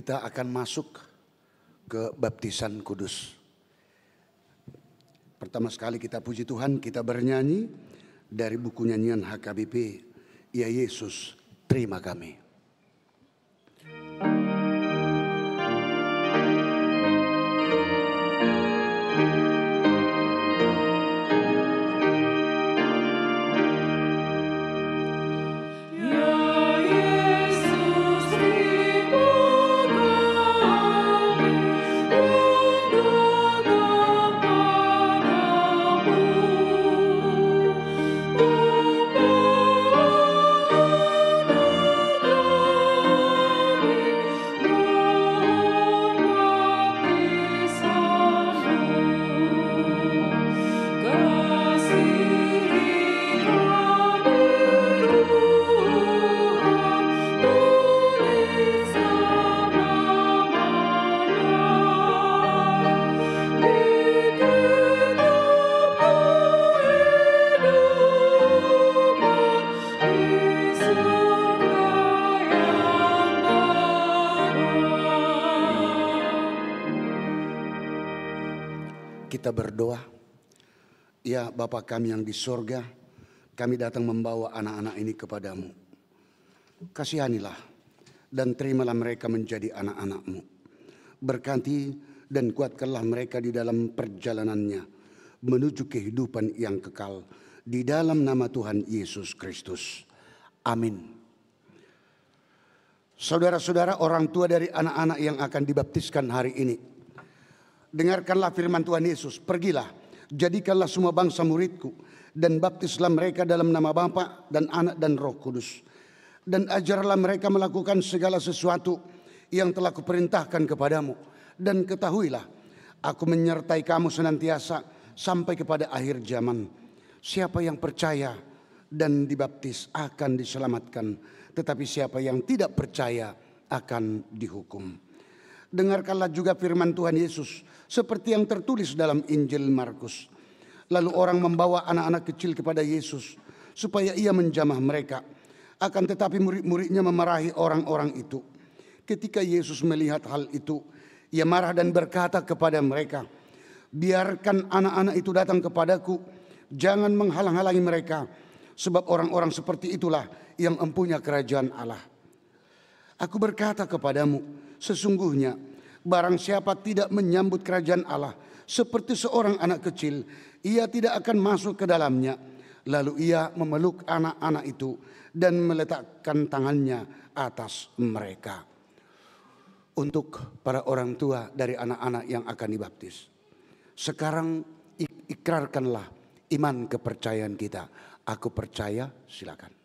kita akan masuk ke baptisan kudus. Pertama sekali kita puji Tuhan, kita bernyanyi dari buku nyanyian HKBP, Ya Yesus, terima kami. Kita berdoa, ya Bapa kami yang di sorga, kami datang membawa anak-anak ini kepadamu. Kasihanilah dan terimalah mereka menjadi anak-anak-mu. Berkati dan kuatkanlah mereka di dalam perjalanannya menuju kehidupan yang kekal. Di dalam nama Tuhan Yesus Kristus. Amin. Saudara-saudara, orang tua dari anak-anak yang akan dibaptiskan hari ini, dengarkanlah firman Tuhan Yesus. Pergilah, jadikanlah semua bangsa muridku, dan baptislah mereka dalam nama Bapa dan Anak dan Roh Kudus. Dan ajarlah mereka melakukan segala sesuatu yang telah kuperintahkan kepadamu. Dan ketahuilah, aku menyertai kamu senantiasa sampai kepada akhir zaman. Siapa yang percaya dan dibaptis akan diselamatkan, tetapi siapa yang tidak percaya akan dihukum. Dengarkanlah juga firman Tuhan Yesus seperti yang tertulis dalam Injil Markus. Lalu orang membawa anak-anak kecil kepada Yesus supaya ia menjamah mereka. Akan tetapi murid-muridnya memarahi orang-orang itu. Ketika Yesus melihat hal itu, ia marah dan berkata kepada mereka, biarkan anak-anak itu datang kepadaku, jangan menghalang-halangi mereka, sebab orang-orang seperti itulah yang empunya kerajaan Allah. Aku berkata kepadamu, sesungguhnya barang siapa tidak menyambut kerajaan Allah seperti seorang anak kecil, ia tidak akan masuk ke dalamnya. Lalu ia memeluk anak-anak itu dan meletakkan tangannya atas mereka. Untuk para orang tua dari anak-anak yang akan dibaptis, sekarang ikrarkanlah iman kepercayaan kita. Aku percaya, silakan.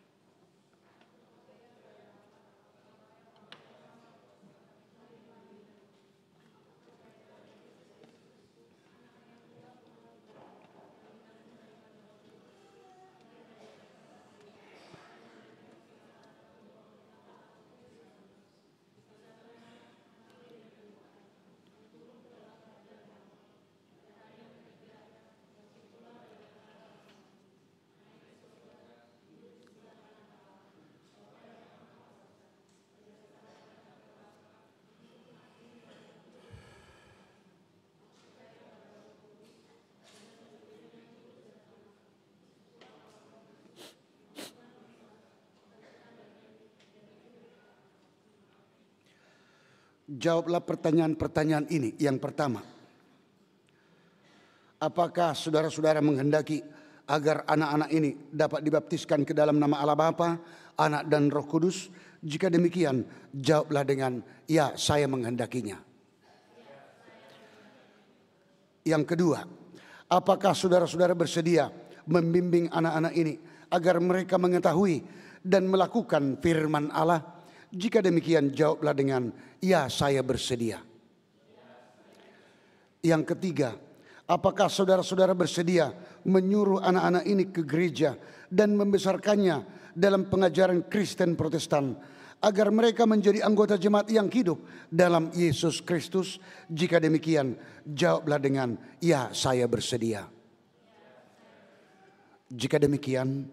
Jawablah pertanyaan-pertanyaan ini. Yang pertama, apakah saudara-saudara menghendaki agar anak-anak ini dapat dibaptiskan ke dalam nama Allah Bapa, Anak dan Roh Kudus? Jika demikian, jawablah dengan ya, saya menghendakinya. Yang kedua, apakah saudara-saudara bersedia membimbing anak-anak ini agar mereka mengetahui dan melakukan firman Allah? Jika demikian, jawablah dengan ya, saya bersedia. Yang ketiga, apakah saudara-saudara bersedia menyuruh anak-anak ini ke gereja dan membesarkannya dalam pengajaran Kristen Protestan agar mereka menjadi anggota jemaat yang hidup dalam Yesus Kristus? Jika demikian, jawablah dengan ya, saya bersedia. Jika demikian,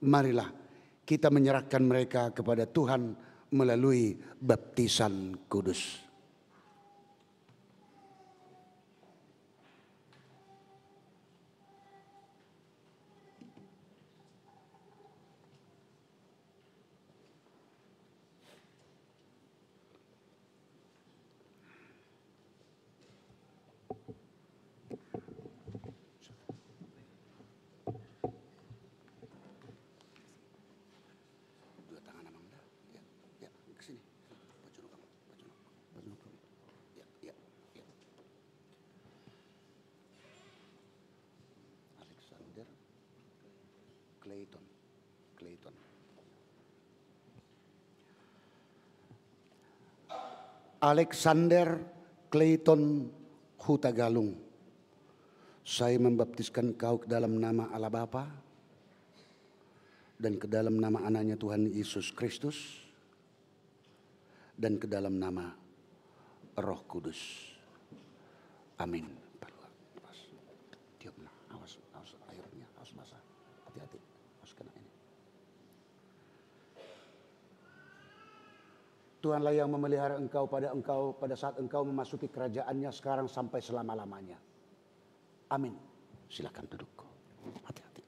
marilah kita menyerahkan mereka kepada Tuhan melalui baptisan kudus. Clayton. Alexander Clayton Hutagalung. Saya membaptiskan kau ke dalam nama Allah Bapa dan ke dalam nama anaknya Tuhan Yesus Kristus dan ke dalam nama Roh Kudus. Amin. Tiuplah, awas airnya, awas basah. Hati-hati, awas kena ini. Tuhanlah yang memelihara engkau pada saat engkau memasuki kerajaannya sekarang sampai selama-lamanya. Amin. Silakan duduk. Hati-hati.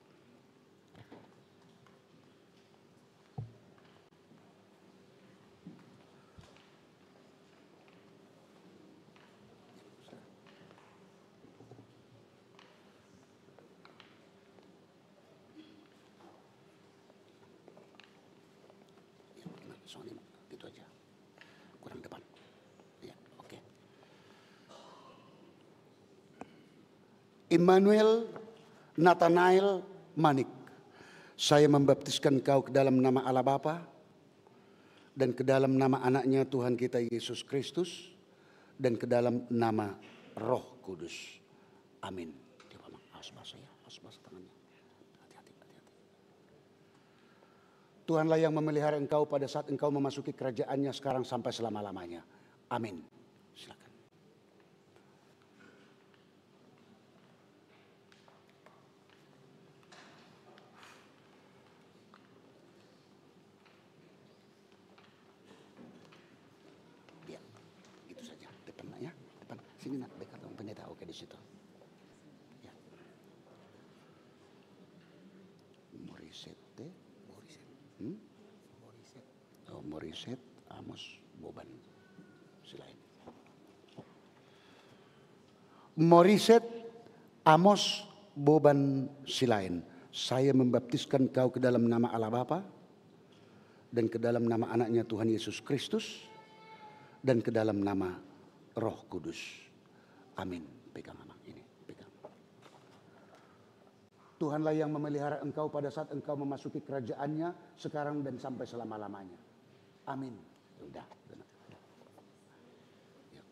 Soalnya gitu aja. Kurang depan. Ya, oke. Immanuel Nathanael Manik. Saya membaptiskan kau ke dalam nama Allah Bapa dan ke dalam nama anaknya Tuhan kita Yesus Kristus dan ke dalam nama Roh Kudus. Amin. Awas basah ya, awas basah tangannya. Hati-hati. Tuhanlah yang memelihara engkau pada saat engkau memasuki kerajaannya sekarang sampai selama-lamanya. Amin. Silakan. Ya, itu saja. Depan ya, depan. Sini nak dekat dengan pendeta. Oke di situ. Ya. Moriset Amos Boban Silain. Moriset Amos Boban Silain. Saya membaptiskan kau ke dalam nama Allah Bapa dan ke dalam nama anaknya Tuhan Yesus Kristus dan ke dalam nama Roh Kudus. Amin. Pegang anak ini, pegang. Tuhanlah yang memelihara engkau pada saat engkau memasuki kerajaannya sekarang dan sampai selama-lamanya. Amin. Udah. Ya.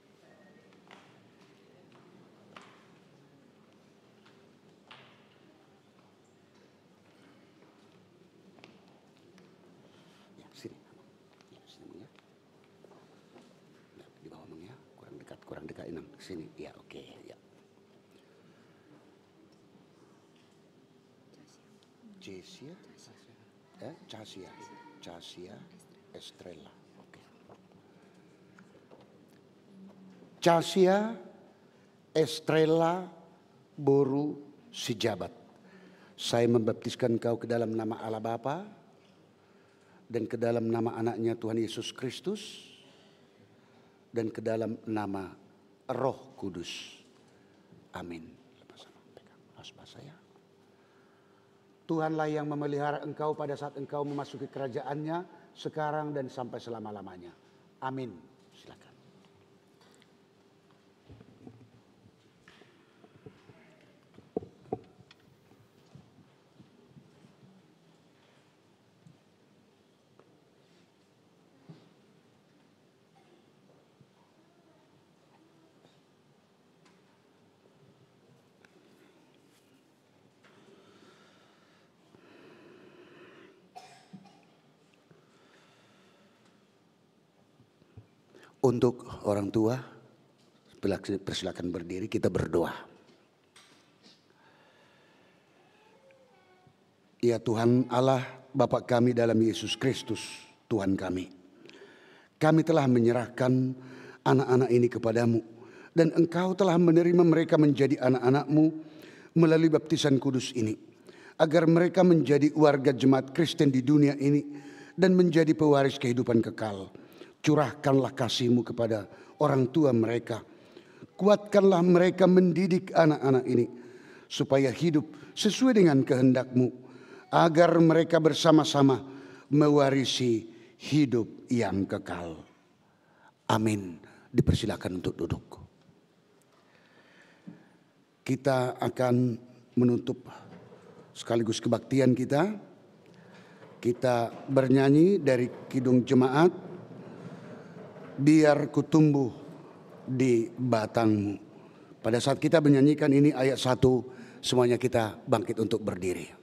Ya, sini. Ya, sini ya. Di bawah ya. Kurang dekat Inang. Sini. Ya, oke. Ya. Casia Estrella. Oke. Casia Estrella Boru Sijabat. Saya membaptiskan kau ke dalam nama Allah Bapa dan ke dalam nama anaknya Tuhan Yesus Kristus dan ke dalam nama Roh Kudus. Amin. Lepas basah ya. Tuhanlah yang memelihara engkau pada saat engkau memasuki kerajaannya sekarang dan sampai selama-lamanya. Amin. Silakan. Untuk orang tua, persilakan berdiri, kita berdoa. Ya Tuhan Allah, Bapa kami dalam Yesus Kristus, Tuhan kami. Kami telah menyerahkan anak-anak ini kepadamu. Dan Engkau telah menerima mereka menjadi anak-anak-Mu melalui baptisan kudus ini. Agar mereka menjadi warga jemaat Kristen di dunia ini dan menjadi pewaris kehidupan kekal. Curahkanlah kasih-Mu kepada orang tua mereka. Kuatkanlah mereka mendidik anak-anak ini supaya hidup sesuai dengan kehendak-Mu, agar mereka bersama-sama mewarisi hidup yang kekal. Amin. Dipersilakan untuk duduk. Kita akan menutup sekaligus kebaktian kita. Kita bernyanyi dari Kidung Jemaat, Biar Ku Tumbuh di Batangmu. Pada saat kita menyanyikan ini ayat 1, semuanya kita bangkit untuk berdiri.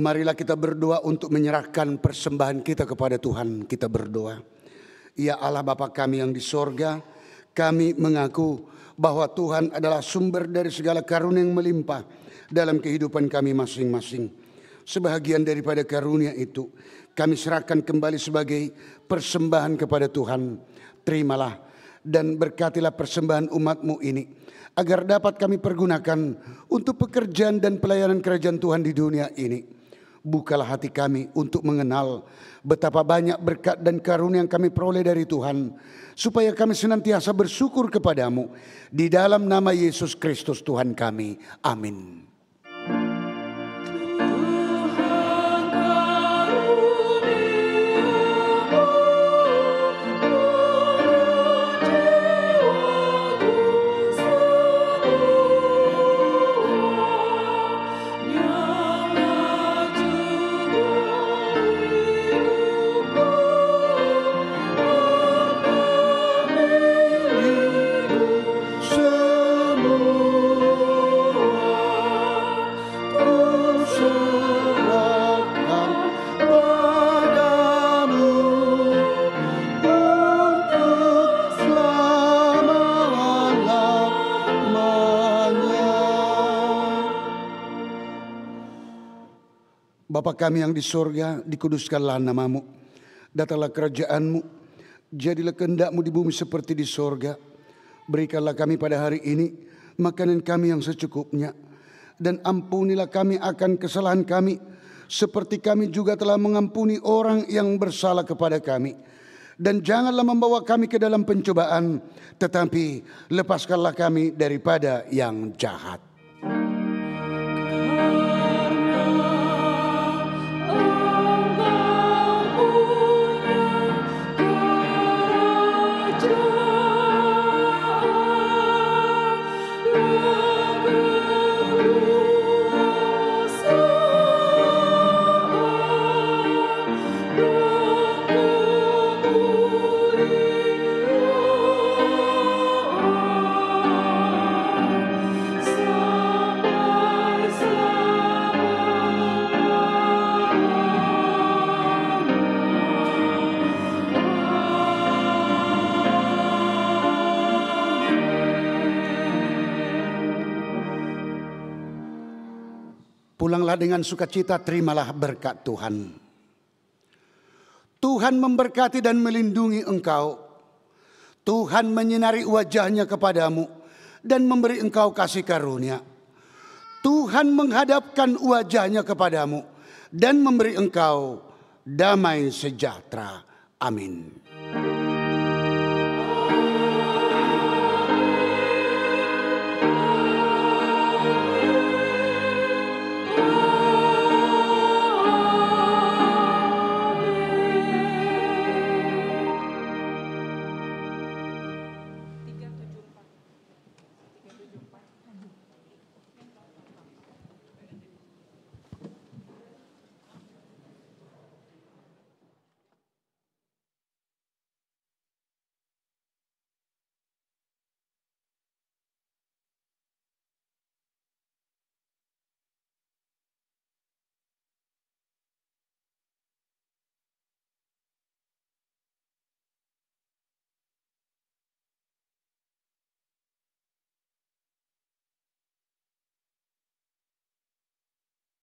Marilah kita berdoa untuk menyerahkan persembahan kita kepada Tuhan. Kita berdoa. Ya Allah Bapa kami yang di sorga, kami mengaku bahwa Tuhan adalah sumber dari segala karunia yang melimpah dalam kehidupan kami masing-masing. Sebahagian daripada karunia itu kami serahkan kembali sebagai persembahan kepada Tuhan. Terimalah dan berkatilah persembahan umat-Mu ini, agar dapat kami pergunakan untuk pekerjaan dan pelayanan kerajaan Tuhan di dunia ini. Bukalah hati kami untuk mengenal betapa banyak berkat dan karunia yang kami peroleh dari Tuhan, supaya kami senantiasa bersyukur kepadamu. Di dalam nama Yesus Kristus Tuhan kami. Amin. Bapa kami yang di sorga, dikuduskanlah namamu. Datanglah kerajaanmu, jadilah kehendak-Mu di bumi seperti di sorga. Berikanlah kami pada hari ini makanan kami yang secukupnya. Dan ampunilah kami akan kesalahan kami, seperti kami juga telah mengampuni orang yang bersalah kepada kami. Dan janganlah membawa kami ke dalam pencobaan, tetapi lepaskanlah kami daripada yang jahat. Pulanglah dengan sukacita, terimalah berkat Tuhan. Tuhan memberkati dan melindungi engkau. Tuhan menyinari wajahnya kepadamu dan memberi engkau kasih karunia. Tuhan menghadapkan wajahnya kepadamu dan memberi engkau damai sejahtera. Amin. Amin.